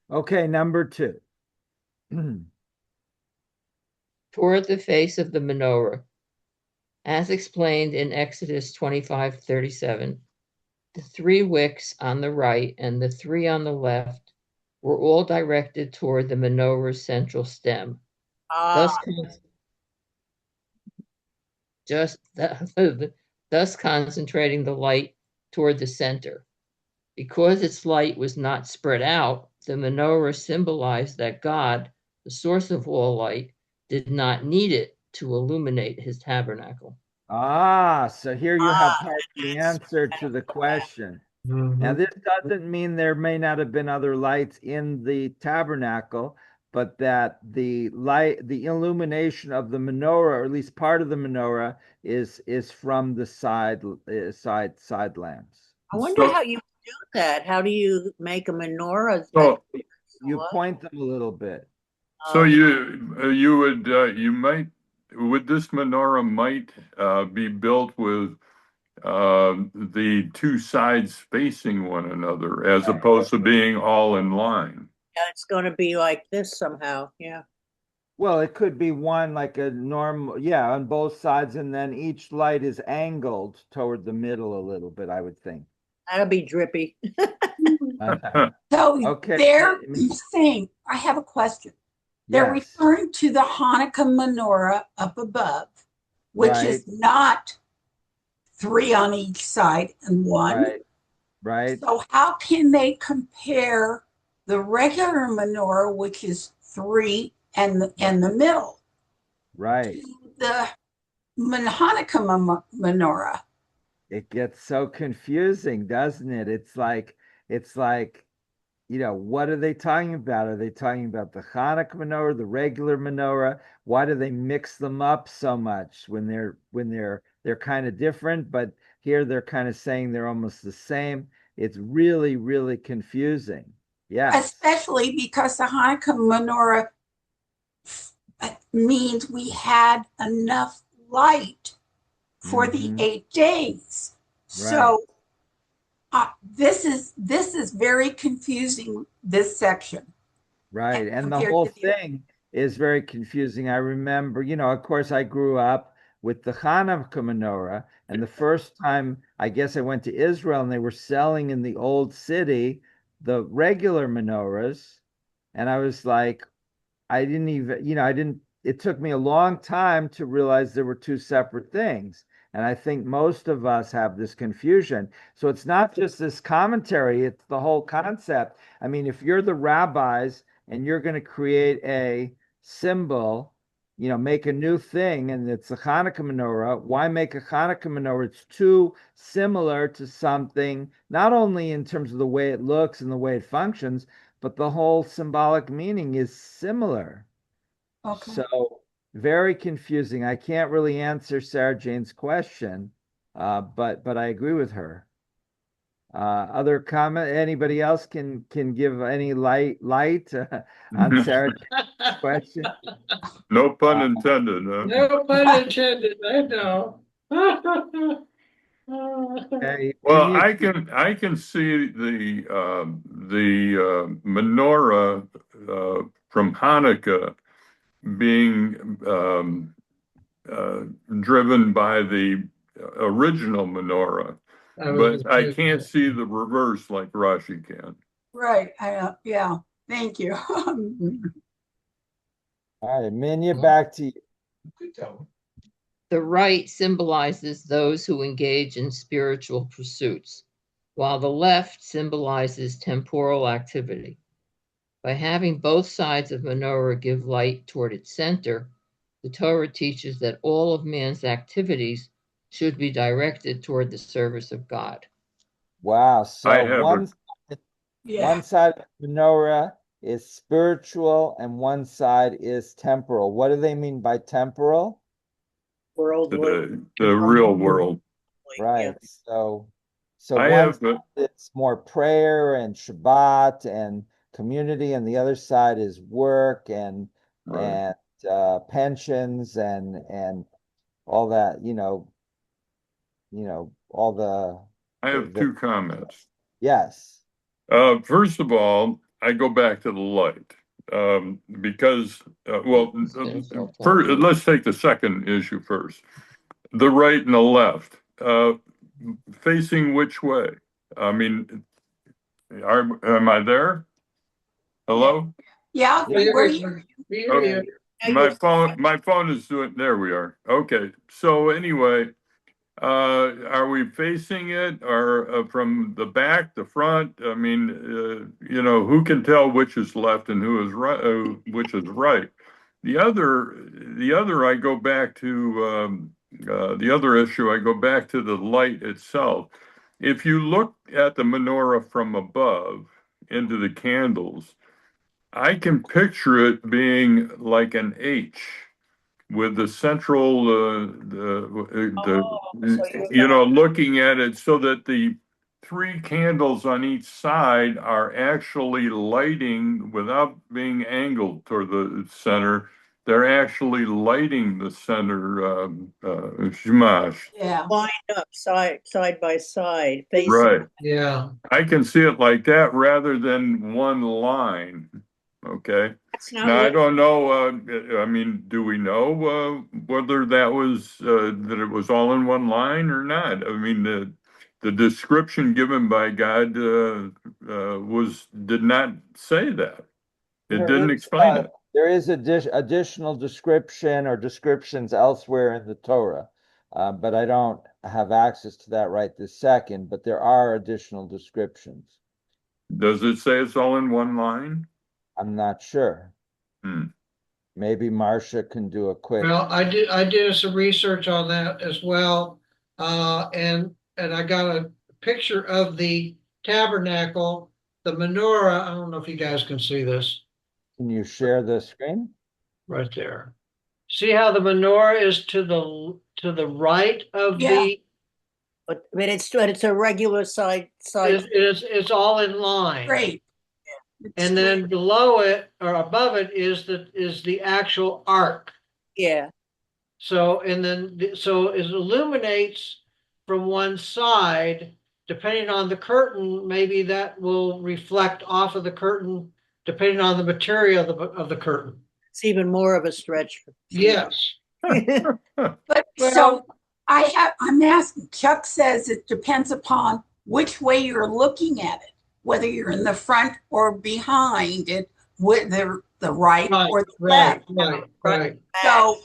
Okay, number 2. Toward the face of the menorah, as explained in Exodus 25:37, the 3 wicks on the right and the 3 on the left were all directed toward the menorah's central stem, thus, thus concentrating the light toward the center. Because its light was not spread out, the menorah symbolized that God, the source of all light, did not need it to illuminate his tabernacle. So here you have part of the answer to the question. Now, this doesn't mean there may not have been other lights in the tabernacle, but that the illumination of the menorah, or at least part of the menorah, is from the side lamps. I wonder how you do that. How do you make a menorah? So, You point them a little bit. so you might, would this menorah might be built with the 2 sides facing one another as opposed to being all in line. Yeah, it's going to be like this somehow. Yeah. Well, it could be one like a normal, yeah, on both sides, and then each light is angled toward the middle a little bit, I would think. That'll be drippy. so Okay. they're saying, I have a question. They're Yes. referring to the Hanukkah menorah up above, which Right. is not 3 on each side and 1. Right. So how can they compare the regular menorah, which is 3 and the middle, Right. to the Hanukkah menorah? It gets so confusing, doesn't it? It's like, what are they talking about? Are they talking about the Hanukkah menorah, the regular menorah? Why do they mix them up so much when they're kind of different, but here they're kind of saying they're almost the same? It's really, really confusing. Yeah. Especially because the Hanukkah menorah means we had enough light for the 8 days. Right. So this is very confusing, this section. Right. And the whole thing is very confusing. I remember, of course, I grew up with the Hanukkah menorah, and the first time I guess I went to Israel and they were selling in the old city the regular menorahs, and I was like, I didn't even, it took me a long time to realize there were 2 separate things. And I think most of us have this confusion. So it's not just this commentary, it's the whole concept. I mean, if you're the rabbis and you're going to create a symbol, make a new thing, and it's a Hanukkah menorah, why make a Hanukkah menorah? It's too similar to something, not only in terms of the way it looks and the way it functions, but the whole symbolic meaning is similar. Okay. So very confusing. I can't really answer Sarah Jane's question, but I agree with her. Other comment? Anybody else can give any light on Sarah Jane's question? No pun intended. No pun intended. I know. Okay. Well, I can see the menorah from Hanukkah being driven by the original menorah, but I can't see the reverse like Rashi can. Right. Yeah. Thank you. All right, Minya, back to you. The right symbolizes those who engage in spiritual pursuits, while the left symbolizes temporal activity. By having both sides of menorah give light toward its center, the Torah teaches that all of man's activities should be directed toward the service of God. Wow. I So have one Yeah. side of the menorah is spiritual and one side is temporal. What do they mean by temporal? Worldly. the real world. Right. Yeah. So I one have side is more prayer and Shabbat and community, and the other side is work and right. pensions and all that, all I have the two comments. yes. First of all, I go back to the light because, first, let's take the second issue first. The right and the left, facing which way? I mean, am I there? Hello? Yeah. Yeah, We're here. Okay. My phone is doing, there we are. Okay. So anyway, are we facing it or from the back, the front? I mean, who can tell which is left and who is right, which is right? The other, I go back to the other issue. I go back to the light itself. If you look at the menorah from above into the candles, I can picture it being like an H with the central, looking at it so that the three candles on each side are actually lighting without being angled toward the center. They're actually lighting the center, shmash. Yeah. Lined up side by side, facing. Right. Yeah. I can see it like that rather than one line. Okay. That's not Now, I what, don't know, I mean, do we know whether that was that it was all in one line or not? I mean, the description given by God did not say that. It There didn't is, explain it. There is additional description or descriptions elsewhere in the Torah, but I don't have access to that right this second, but there are additional descriptions. Does it say it's all in one line? I'm not sure. Hmm. Maybe Marcia can do a quick. Well, I did some research on that as well. And I got a picture of the tabernacle, the menorah. I don't know if you guys can see this Can you share the screen? right there. See how the menorah is to the right of Yeah. but it's a regular side. it's all in line. Great. And then below it or above it is the actual ark. Yeah. So so it illuminates from one side, depending on the curtain, maybe that will reflect off of the curtain, depending on the material of the curtain. It's even more of a stretch. Yes. But Well- so I'm asking, Chuck says it depends upon which way you're looking at it, whether you're in the front or behind it, with the right or the left. Right. So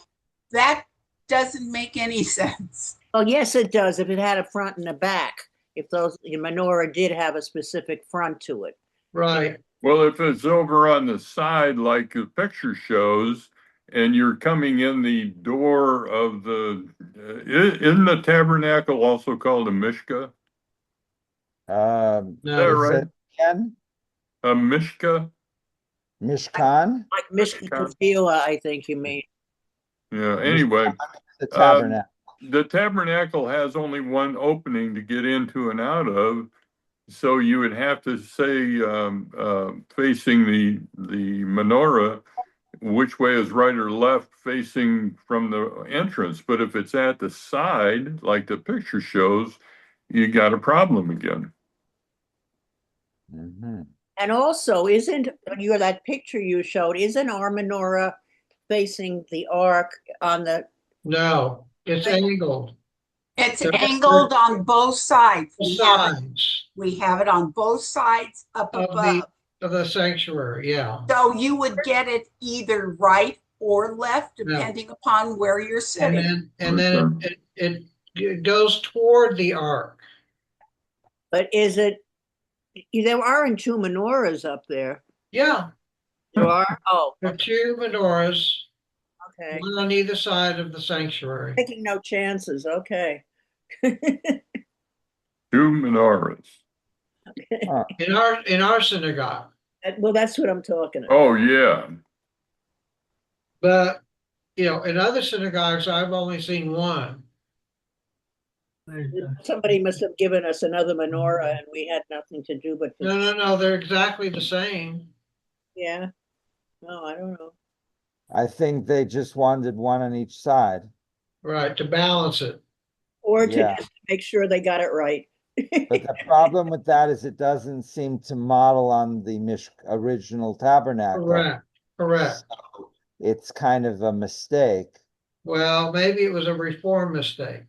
that doesn't make any sense. Well, yes, it does. If it had a front and a back, if your menorah did have a specific front to it. Right. Well, if it's over on the side, like the picture shows, and you're coming in the door of isn't the tabernacle also called a mishka? No, that right? Again? A mishka? Mishkan? Like Mishkan Tefillah, I think you mean. Yeah, anyway. The tabernacle. The tabernacle has only one opening to get into and out of. So you would have to say, facing the menorah, which way is right or left facing from the entrance. But if it's at the side, like the picture shows, you got a problem again. Mm-hmm. And also, that picture you showed, isn't our menorah facing the ark on the, No, it's angled. It's They're angled on both sides. the sides We have it on both sides up of above. the sanctuary, yeah. So you would get it either right or left, Yeah. depending upon where you're And sitting. then it goes toward the ark. but is it, there aren't two menorahs up there. Yeah, There are? Oh, there are two menorahs, okay. one on either side of the sanctuary. Taking no chances, okay. Two menorahs. Huh. In our synagogue. Well, that's what I'm talking about. Oh, yeah. But, in other synagogues, I've only seen one. Somebody must have given us another menorah and we had nothing to do but to, No, they're exactly the same. yeah. No, I don't know. I think they just wanted one on each side. Right, to balance it. Or to Yeah. just make sure they got it right. But the problem with that is it doesn't seem to model on the original tabernacle. Correct. So it's kind of a mistake. Well, maybe it was a reform mistake.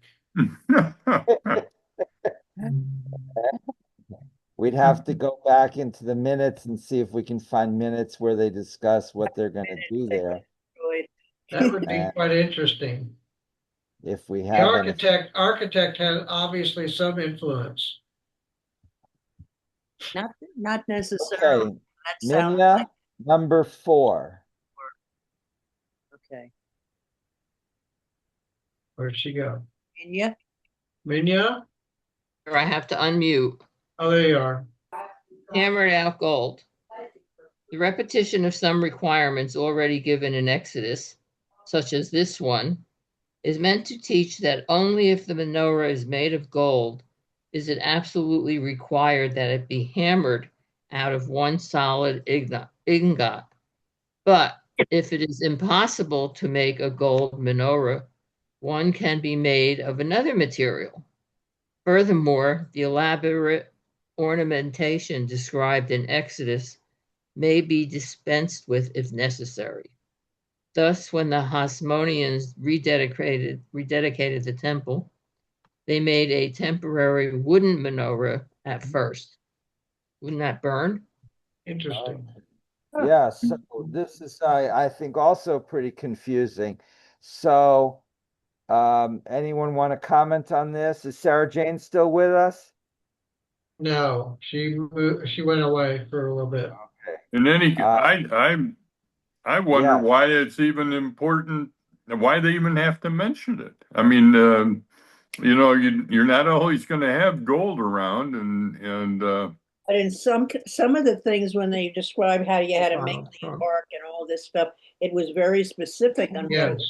We'd have to go back into the minutes and see if we can find minutes where they discuss what they're going to do there. That would be And quite interesting. if we The have any, architect has obviously some influence. Not necessarily. okay, That sounds Minya, like, number 4. okay. Where'd she go? Minya? Minya? Or I have to unmute. Oh, there you are. Hammered out gold. The repetition of some requirements already given in Exodus, such as this one, is meant to teach that only if the menorah is made of gold is it absolutely required that it be hammered out of one solid ingot. But if it is impossible to make a gold menorah, one can be made of another material. Furthermore, the elaborate ornamentation described in Exodus may be dispensed with if necessary. Thus, when the Hasmoneans rededicated the temple, they made a temporary wooden menorah at first. Wouldn't that burn? Interesting. Yeah, so this is, I think, also pretty confusing. So, anyone want to comment on this? Is Sarah Jane still with us? No, she went away for a little bit. In any, I wonder yeah. why it's even important, why they even have to mention it. I mean, you're not always going to have gold around, and But in some of the things, when they describe how you had to make the ark and all this stuff, it was very specific on what it Yes.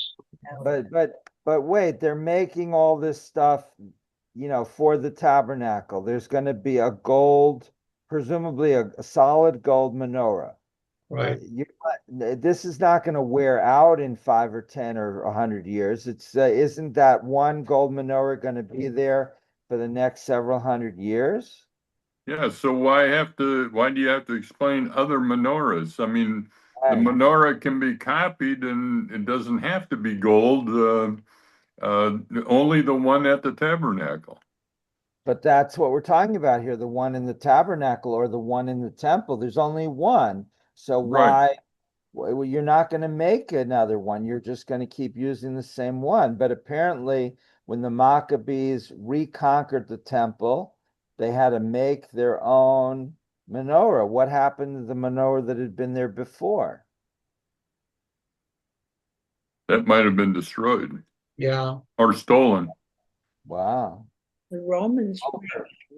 was. But wait, they're making all this stuff, for the tabernacle. There's going to be a gold, presumably a solid gold menorah. Right. This is not going to wear out in 5 or 10 or 100 years. It's isn't that one gold menorah going to be there for the next several hundred years? yeah. So why do you have to explain other menorahs? I mean, the Right. menorah can be copied, and it doesn't have to be gold. Only the one at the tabernacle. But that's what we're talking about here, the one in the tabernacle or the one in the temple. There's only one. So Right. well, you're not going to make another one. You're just going to keep using the same one. But apparently, when the Maccabees reconquered the temple, they had to make their own menorah. What happened to the menorah that had been there before? That might have been destroyed Yeah. or stolen. Wow. The Romans.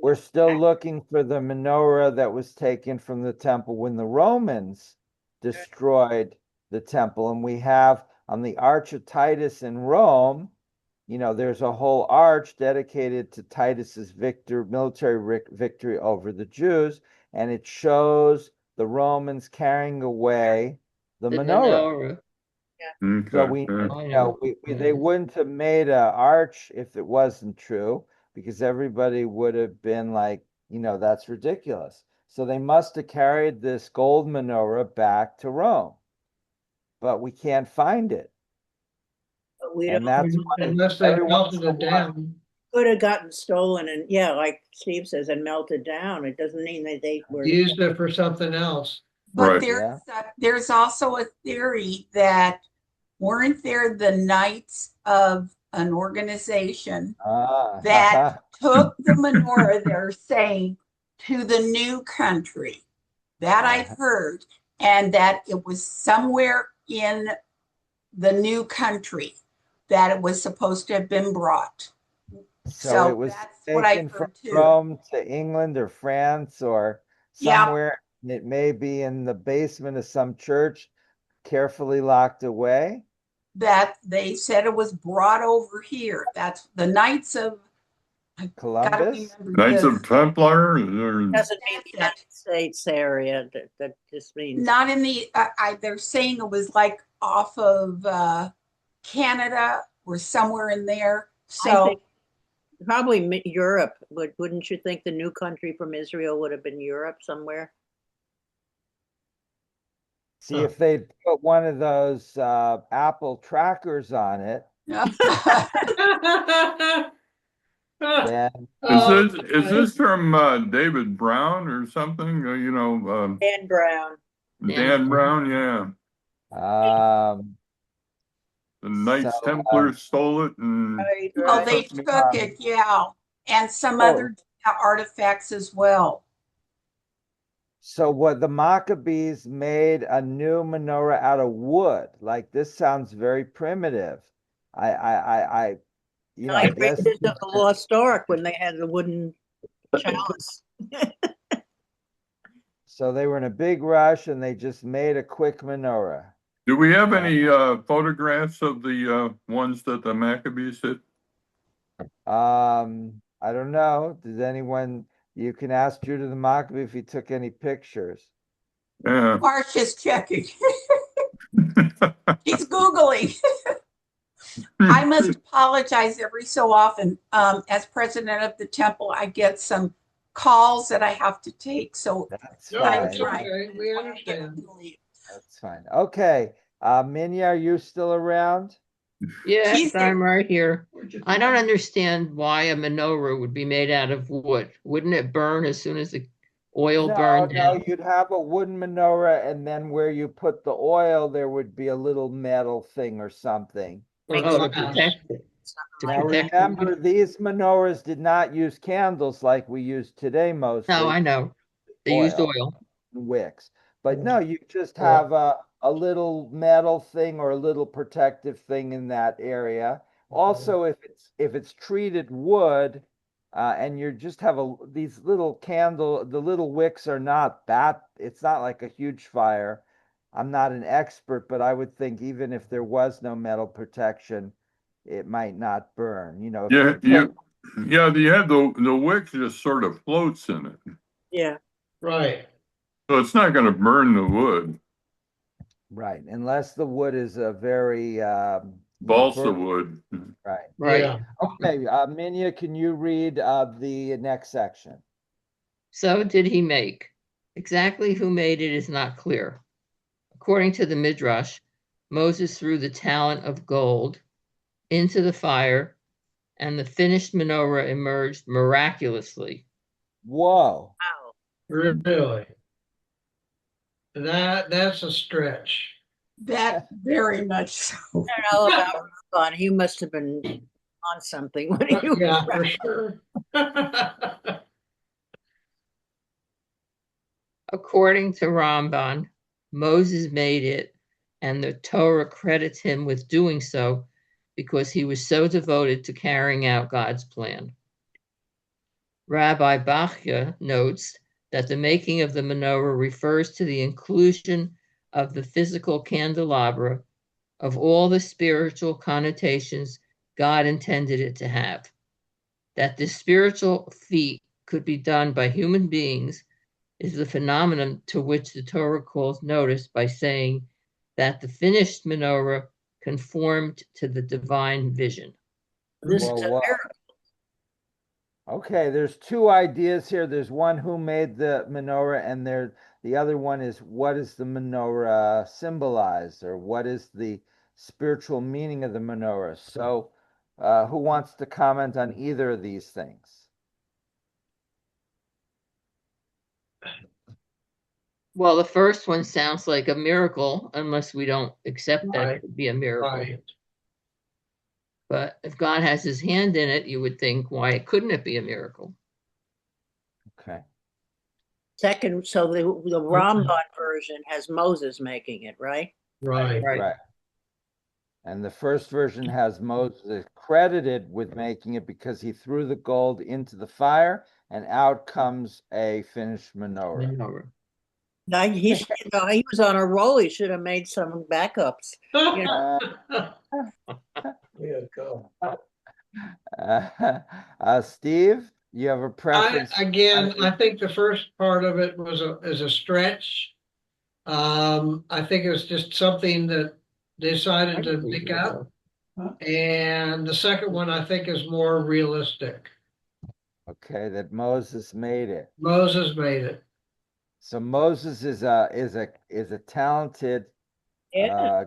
We're still looking for the menorah that was taken from the temple when the Romans destroyed the temple. And we have on the Arch of Titus in Rome, there's a whole arch dedicated to Titus's military victory over the Jews, and it shows the Romans carrying away the menorah. Okay. So they wouldn't have made an arch if it wasn't true, because everybody would have been like, that's ridiculous. So they must have carried this gold menorah back to Rome, but we can't find it. But we And don't, that's why Unless they every once melted in a it while, down. could have gotten stolen and, yeah, like Steve says, and melted down. It doesn't mean that they were. Used it for something else. But Right. Yeah. there's also a theory that weren't there the knights of an organization that took the menorah, they're saying, to the new country. That I've heard, and that it was somewhere in the new country that it was supposed to have been brought. So it was that's what I taken from heard too. Rome to England or France or Yeah, somewhere. It may be in the basement of some church, carefully locked away. that they said it was brought over here. That's the Knights of, I gotta Columbus? remember Knights this. of Templar? Or, Doesn't mean the That's United States area. That just means. Not in the, they're saying it was like off of Canada or somewhere in there. I So think probably Europe. Wouldn't you think the new country from Israel would have been Europe somewhere? See if they put one of those Apple trackers on it, then is this from David Brown or something? Dan Brown. Dan Brown, yeah. um, The Knights So, Templar stole it and Right, well, right. they took it, yeah, and some Oh. other artifacts as well. so what the Maccabees made a new menorah out of wood. Like this sounds very primitive. I I Like guess Raiders of the Lost Ark when they had the wooden chalice. so. They were in a big rush and they just made a quick menorah. do we have any photographs of the ones that the Maccabees did? I don't know. Does anyone? You can ask Judah the Maccabee if he took any pictures. Yeah. Marcia's checking. He's Googling. I must apologize every so often. As president of the temple, I get some calls that I have to take. So That's No, fine. it's okay. We understand. That's fine. Okay. Minya, are you still around? Yes, She's there. I'm right here. I don't understand why a menorah would be made out of wood. Wouldn't it burn as soon as the oil burned No, out? you'd have a wooden menorah, and then where you put the oil, there would be a little metal thing or something. Oh, to protect it. To Now protect the remember, wood. these menorahs did not use candles like we use today mostly. No, I know. They used Oil. oil. Wicks. But no, you just have a little metal thing or a little protective thing in that area. Also, if it's treated wood, and you just have these little the little wicks are not that, it's not like a huge fire. I'm not an expert, but I would think even if there was no metal protection, it might not burn. If Yeah, you you have the wick just sort of floats in it. Yeah. Right. So it's not going to burn the wood. right, unless the wood is a very Balsa burn- wood. right. Right. Yeah. Okay, Minya, can you read the next section? So did he make. Exactly who made it is not clear. According to the Midrash, Moses threw the talent of gold into the fire, and the finished menorah emerged miraculously. Whoa. Wow. Really. That's a stretch. That very much so. I don't know about fun. He must have been on something when he was Yeah, for sure. According to Ramban, Moses made it, and the Torah credits him with doing so because he was so devoted to carrying out God's plan. Rabbi Bachya notes that the making of the menorah refers to the inclusion of the physical candelabra of all the spiritual connotations God intended it to have. That this spiritual feat could be done by human beings is the phenomenon to which the Torah calls notice by saying that the finished menorah conformed to the divine vision. This Whoa, is a whoa. miracle. Okay, there's two ideas here. There's one who made the menorah, and the other one is what does the menorah symbolize, or what is the spiritual meaning of the menorah? So, who wants to comment on either of these things? Well, the first one sounds like a miracle, unless we don't accept that Right. it could be a miracle. Right. But if God has his hand in it, you would think, why couldn't it be a miracle? Okay. Second, so the Ramban version has Moses making it, right? Right. Right. And the first version has Moses credited with making it because he threw the gold into the fire and out comes a finished menorah. Menorah. He was on a roll. He should have made some backups. You know? Yeah, go. Steve, you have a preference? I think the first part of it is a stretch. I think it was just something that they decided to make up. And the second one I think is more realistic. Okay, that Moses made it. Moses made it. So Moses is a talented Yeah,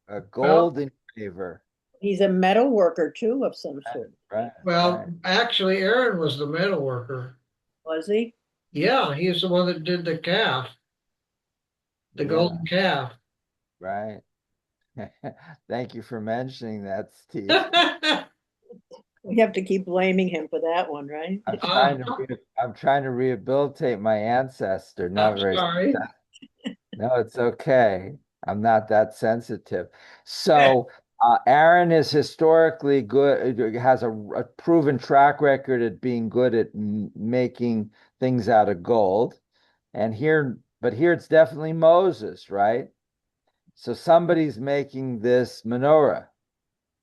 a Well, gold engraver. he's a metal worker too of some sort. Right. well, actually, Aaron was the metal worker. Was he? Yeah, he's the one that did the calf, the golden calf. Right. Thank you for mentioning that, Steve. We have to keep blaming him for that one, right? I'm trying to rehabilitate my ancestor. Not I'm very. sorry. No, it's okay. I'm not that sensitive. So, Aaron is historically good, has a proven track record at being good at making things out of gold. But here it's definitely Moses, right? So somebody's making this menorah.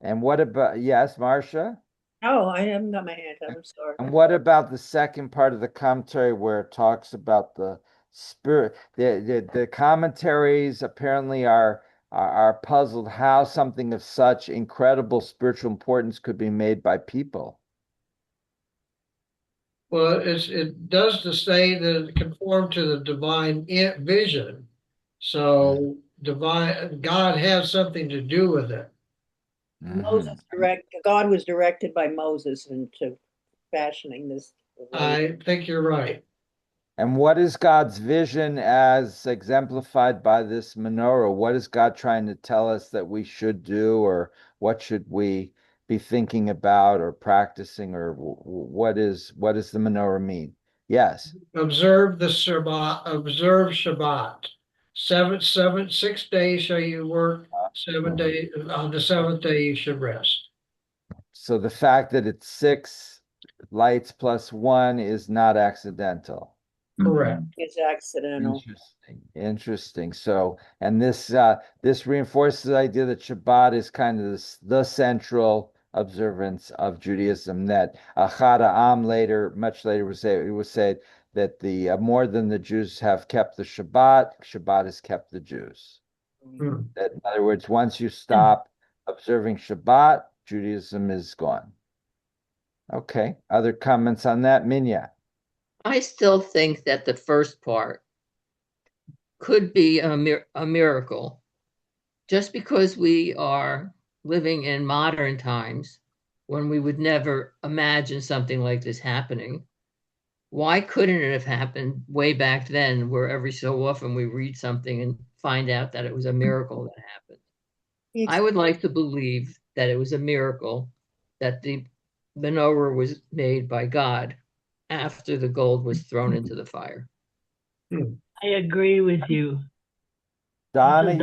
And what about, yes, Marcia? Oh, I haven't got my hand up. I'm sorry. And what about the second part of the commentary where it talks about the spirit? The commentaries apparently are puzzled how something of such incredible spiritual importance could be made by people. Well, it does to say that it conformed to the divine vision. So divine God has something to do with it. God was directed by Moses into fashioning this. I think you're right. And what is God's vision as exemplified by this menorah? What is God trying to tell us that we should do, or what should we be thinking about or practicing, or what does the menorah mean? Yes. Observe the Shabbat, observe Shabbat. 6 days shall you work, 7 days, on the seventh day you should rest. So the fact that it's 6 lights plus one is not accidental. Correct. It's accidental. Interesting. So, and this reinforces the idea that Shabbat is kind of the central observance of Judaism. That Achad Ha'am later, much later, was said that the more than the Jews have kept the Shabbat, Shabbat has kept the Jews. Hmm. That, in other words, once you stop observing Shabbat, Judaism is gone. Okay. Other comments on that, Minya? I still think that the first part could be a miracle. Just because we are living in modern times when we would never imagine something like this happening, why couldn't it have happened way back then, where every so often we read something and find out that it was a miracle that happened? I would like to believe that it was a miracle that the menorah was made by God after the gold was thrown into the fire. I agree with you. Donna,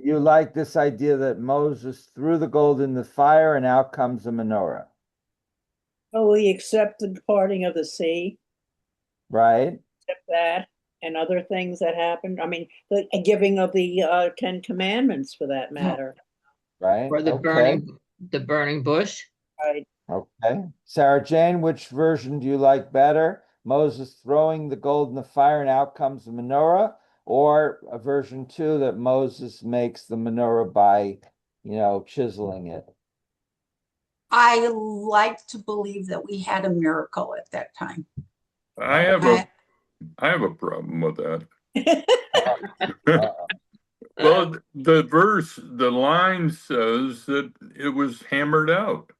you like this idea that Moses threw the gold in the fire and out comes a menorah, Oh, we accept the parting of the sea, right? accept that, and other things that happened. I mean, the giving of the Ten Commandments, for that matter. Right. Or the Okay. burning bush. Right. Okay. Sarah Jane, which version do you like better? Moses throwing the gold in the fire and out comes the menorah, or a version 2 that Moses makes the menorah by, chiseling it? I like to believe that we had a miracle at that time. I have a problem with that. Well, the line says that it was hammered out.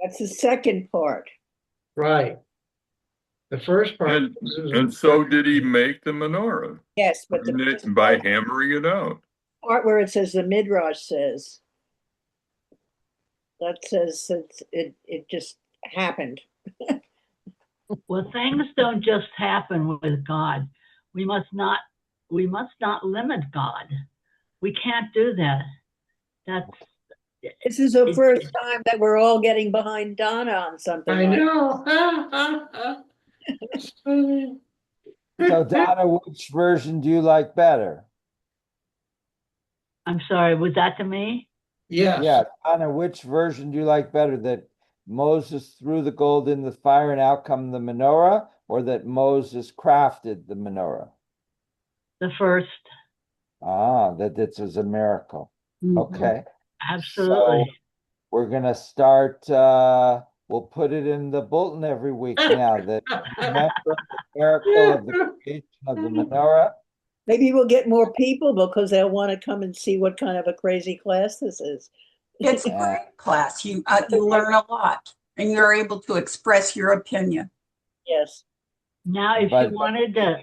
That's the second part. Right. The first part. And so did he make the menorah Yes, but the first by hammering it out. part where it says the Midrash says, that says it just happened. Well, things don't just happen with God. We must not limit God. We can't do that. This is the first time that we're all getting behind Donna on something. I like know. So Donna, which version do you like better? I'm sorry, was that to me? Yes. Yeah, Donna, which version do you like better? That Moses threw the gold in the fire and out come the menorah, or that Moses crafted the menorah? The first. That this was a miracle. Okay. Absolutely. So we're gonna start, we'll put it in the bulletin every week now that remember the miracle of the creation of the menorah. Maybe we'll get more people because they'll want to come and see what kind of a crazy class this is. It's a great class. You learn a lot, and you're able to express your opinion. Yes. Now, if you wanted to,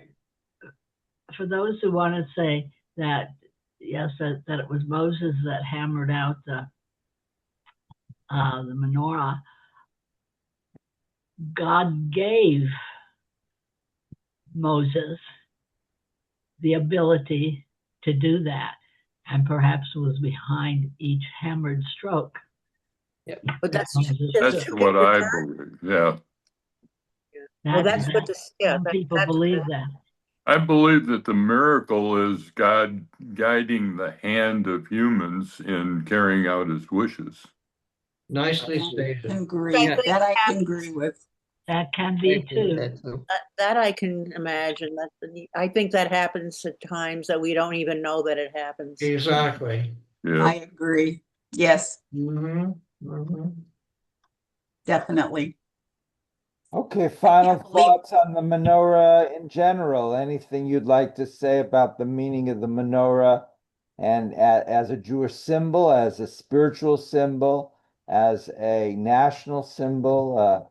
for those who want to say that, yes, that it was Moses that hammered out the menorah, God gave Moses the ability to do that, and perhaps was behind each hammered stroke. Yeah, but that's what I believe. Yeah. Well, that's what the some people believe that. I believe that the miracle is God guiding the hand of humans in carrying out his wishes. Nicely stated. That I can agree with. That can be too. That I can imagine. I think that happens at times that we don't even know that it happens. Exactly. Yeah. I agree. Yes. Definitely. Okay, final thoughts on the menorah in general. Anything you'd like to say about the meaning of the menorah and as a Jewish symbol, as a spiritual symbol, as a national symbol,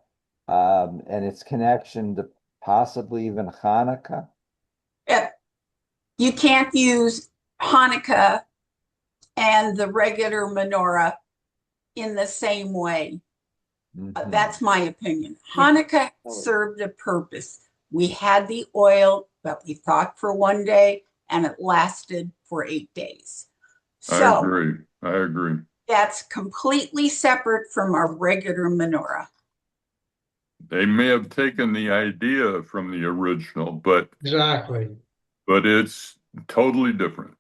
and its connection to possibly even Hanukkah? You can't use Hanukkah and the regular menorah in the same way. That's my opinion. Hanukkah served a purpose. We had the oil that we thought for one day, and it lasted for 8 days. So I agree. That's completely separate from our regular menorah. They may have taken the idea from the original, but it's totally different.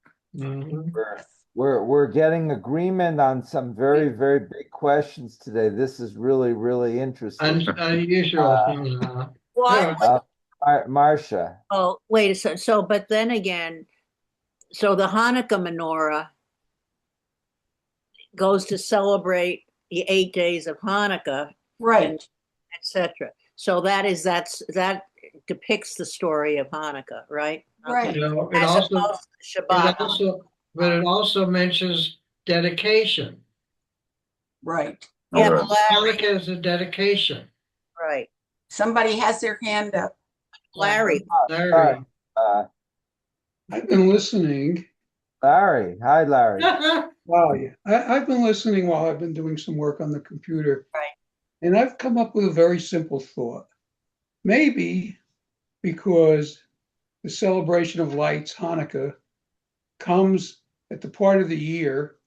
We're getting agreement on some very, very big questions today. This is really, really interesting. Unusual. Marcia. Oh, wait a second. So, but then again, so the Hanukkah menorah goes to celebrate the 8 days of Hanukkah, right, etc. So that depicts the story of Hanukkah, right? Right. But it also mentions dedication. Right. Yeah, but Hanukkah is a dedication. Right. Somebody has their hand up. Larry. I've been listening. Larry. Hi, Larry. Wow. Yeah. I've been listening while I've been doing some work on the computer. Right. And I've come up with a very simple thought. Maybe because the celebration of lights, Hanukkah, comes at the part of the year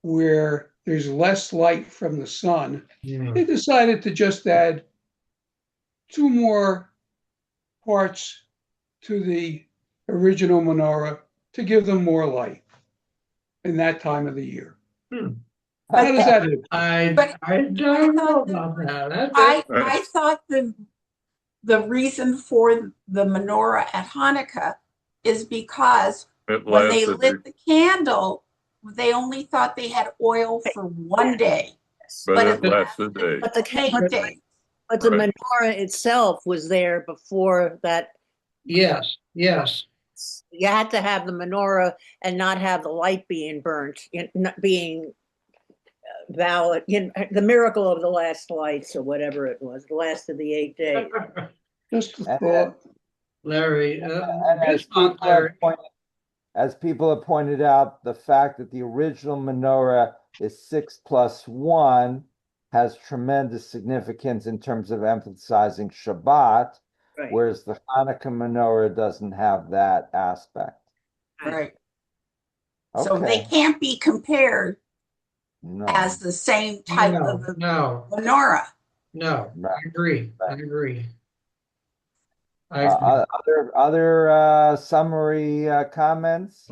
where there's less light from the sun, they decided to just add 2 more parts to the original menorah to give them more light in that time of the year. How does that look? I don't know about that. I thought the reason for the menorah at Hanukkah is because when they lit the candle, they only thought they had oil for one day. but it it lasts a day. But the came but, days. but the Right. menorah itself was there before that. Yes, yes. You had to have the menorah and not have the light being burnt, not being valid. The miracle of the last lights or whatever it was, the last of the 8 days. Just a And- thought. Larry, And good as thought, people have Larry. as people have pointed out, the fact that the original menorah is 6+1 has tremendous significance in terms of emphasizing Shabbat, Right. whereas the Hanukkah menorah doesn't have that aspect. Right. So they Okay, can't be compared no, as the same type No, of a no, menorah. no. I agree. I agree. I agree. other summary comments?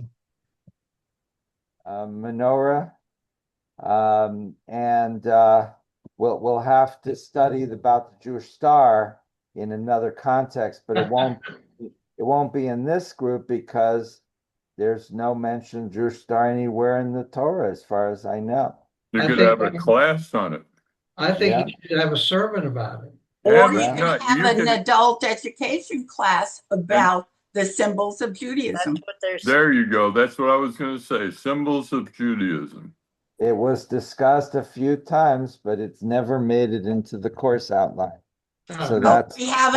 Menorah. And we'll have to study about the Jewish star in another context, but it won't be in this group because there's no mention of Jewish star anywhere in the Torah, as far as I know. You I could think have a class on it. I think Yeah. you should have a sermon about it. Or but you Yeah. can not- have you an can- adult education class about the symbols of That's Judaism. what they're There you go. That's what I was going to say. Symbols of Judaism. It was discussed a few times, but it's never made it into the course outline. So Oh, that's We have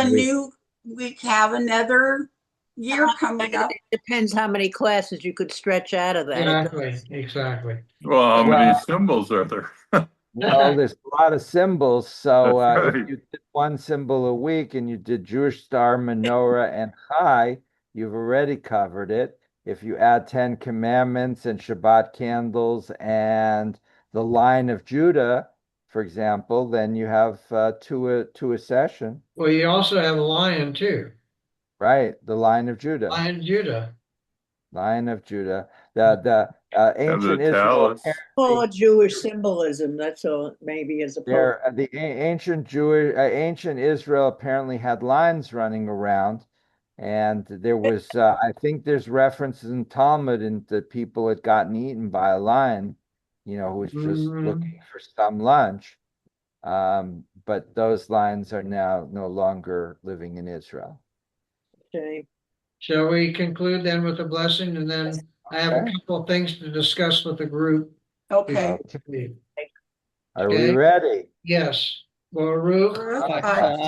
another year coming up. It depends how many classes you could stretch out of that. exactly. Well, how Well- many symbols are there? Well, there's a lot of symbols. So That's right. if you did one symbol a week and you did Jewish star, menorah, and chai, you've already covered it. If you add 10 commandments and Shabbat candles and the line of Judah, for example, then you have two a session, Well, you also have a lion too. right? The line of Judah, Lion Judah. line of Judah. The ancient Israel. talus. Full of Jewish symbolism, that's all, maybe as opposed. Ancient Israel apparently had lines running around, and there was I think there's references in Talmud and that people had gotten eaten by a lion, who was just looking for some lunch. But those lions are now no longer living in Israel. Okay. Shall we conclude then with a blessing, and then I have a Okay. couple of things to discuss with the group. Okay. Okay. Are we Okay. ready? Yes. Baruch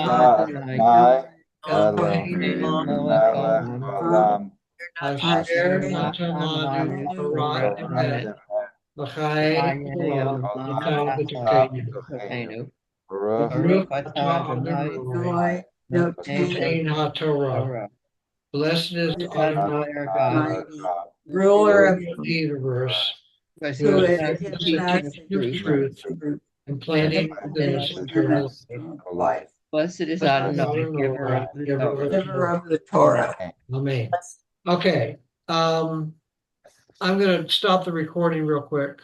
Adonai Elohim melech haolam, asher natamanu Torah emet v'chai olam v'tokenu. Baruch Baruch atah Adonai noten haTorah. Blessed is Adonai, our God. Ruler of the universe, Because who he is has the the teaching of truth, truth and planting goodness and eternal life. blessed is Blessed Adonai, is giver of the giver Torah. of giver of the Torah. Amen. Okay. I'm going to stop the recording real quick.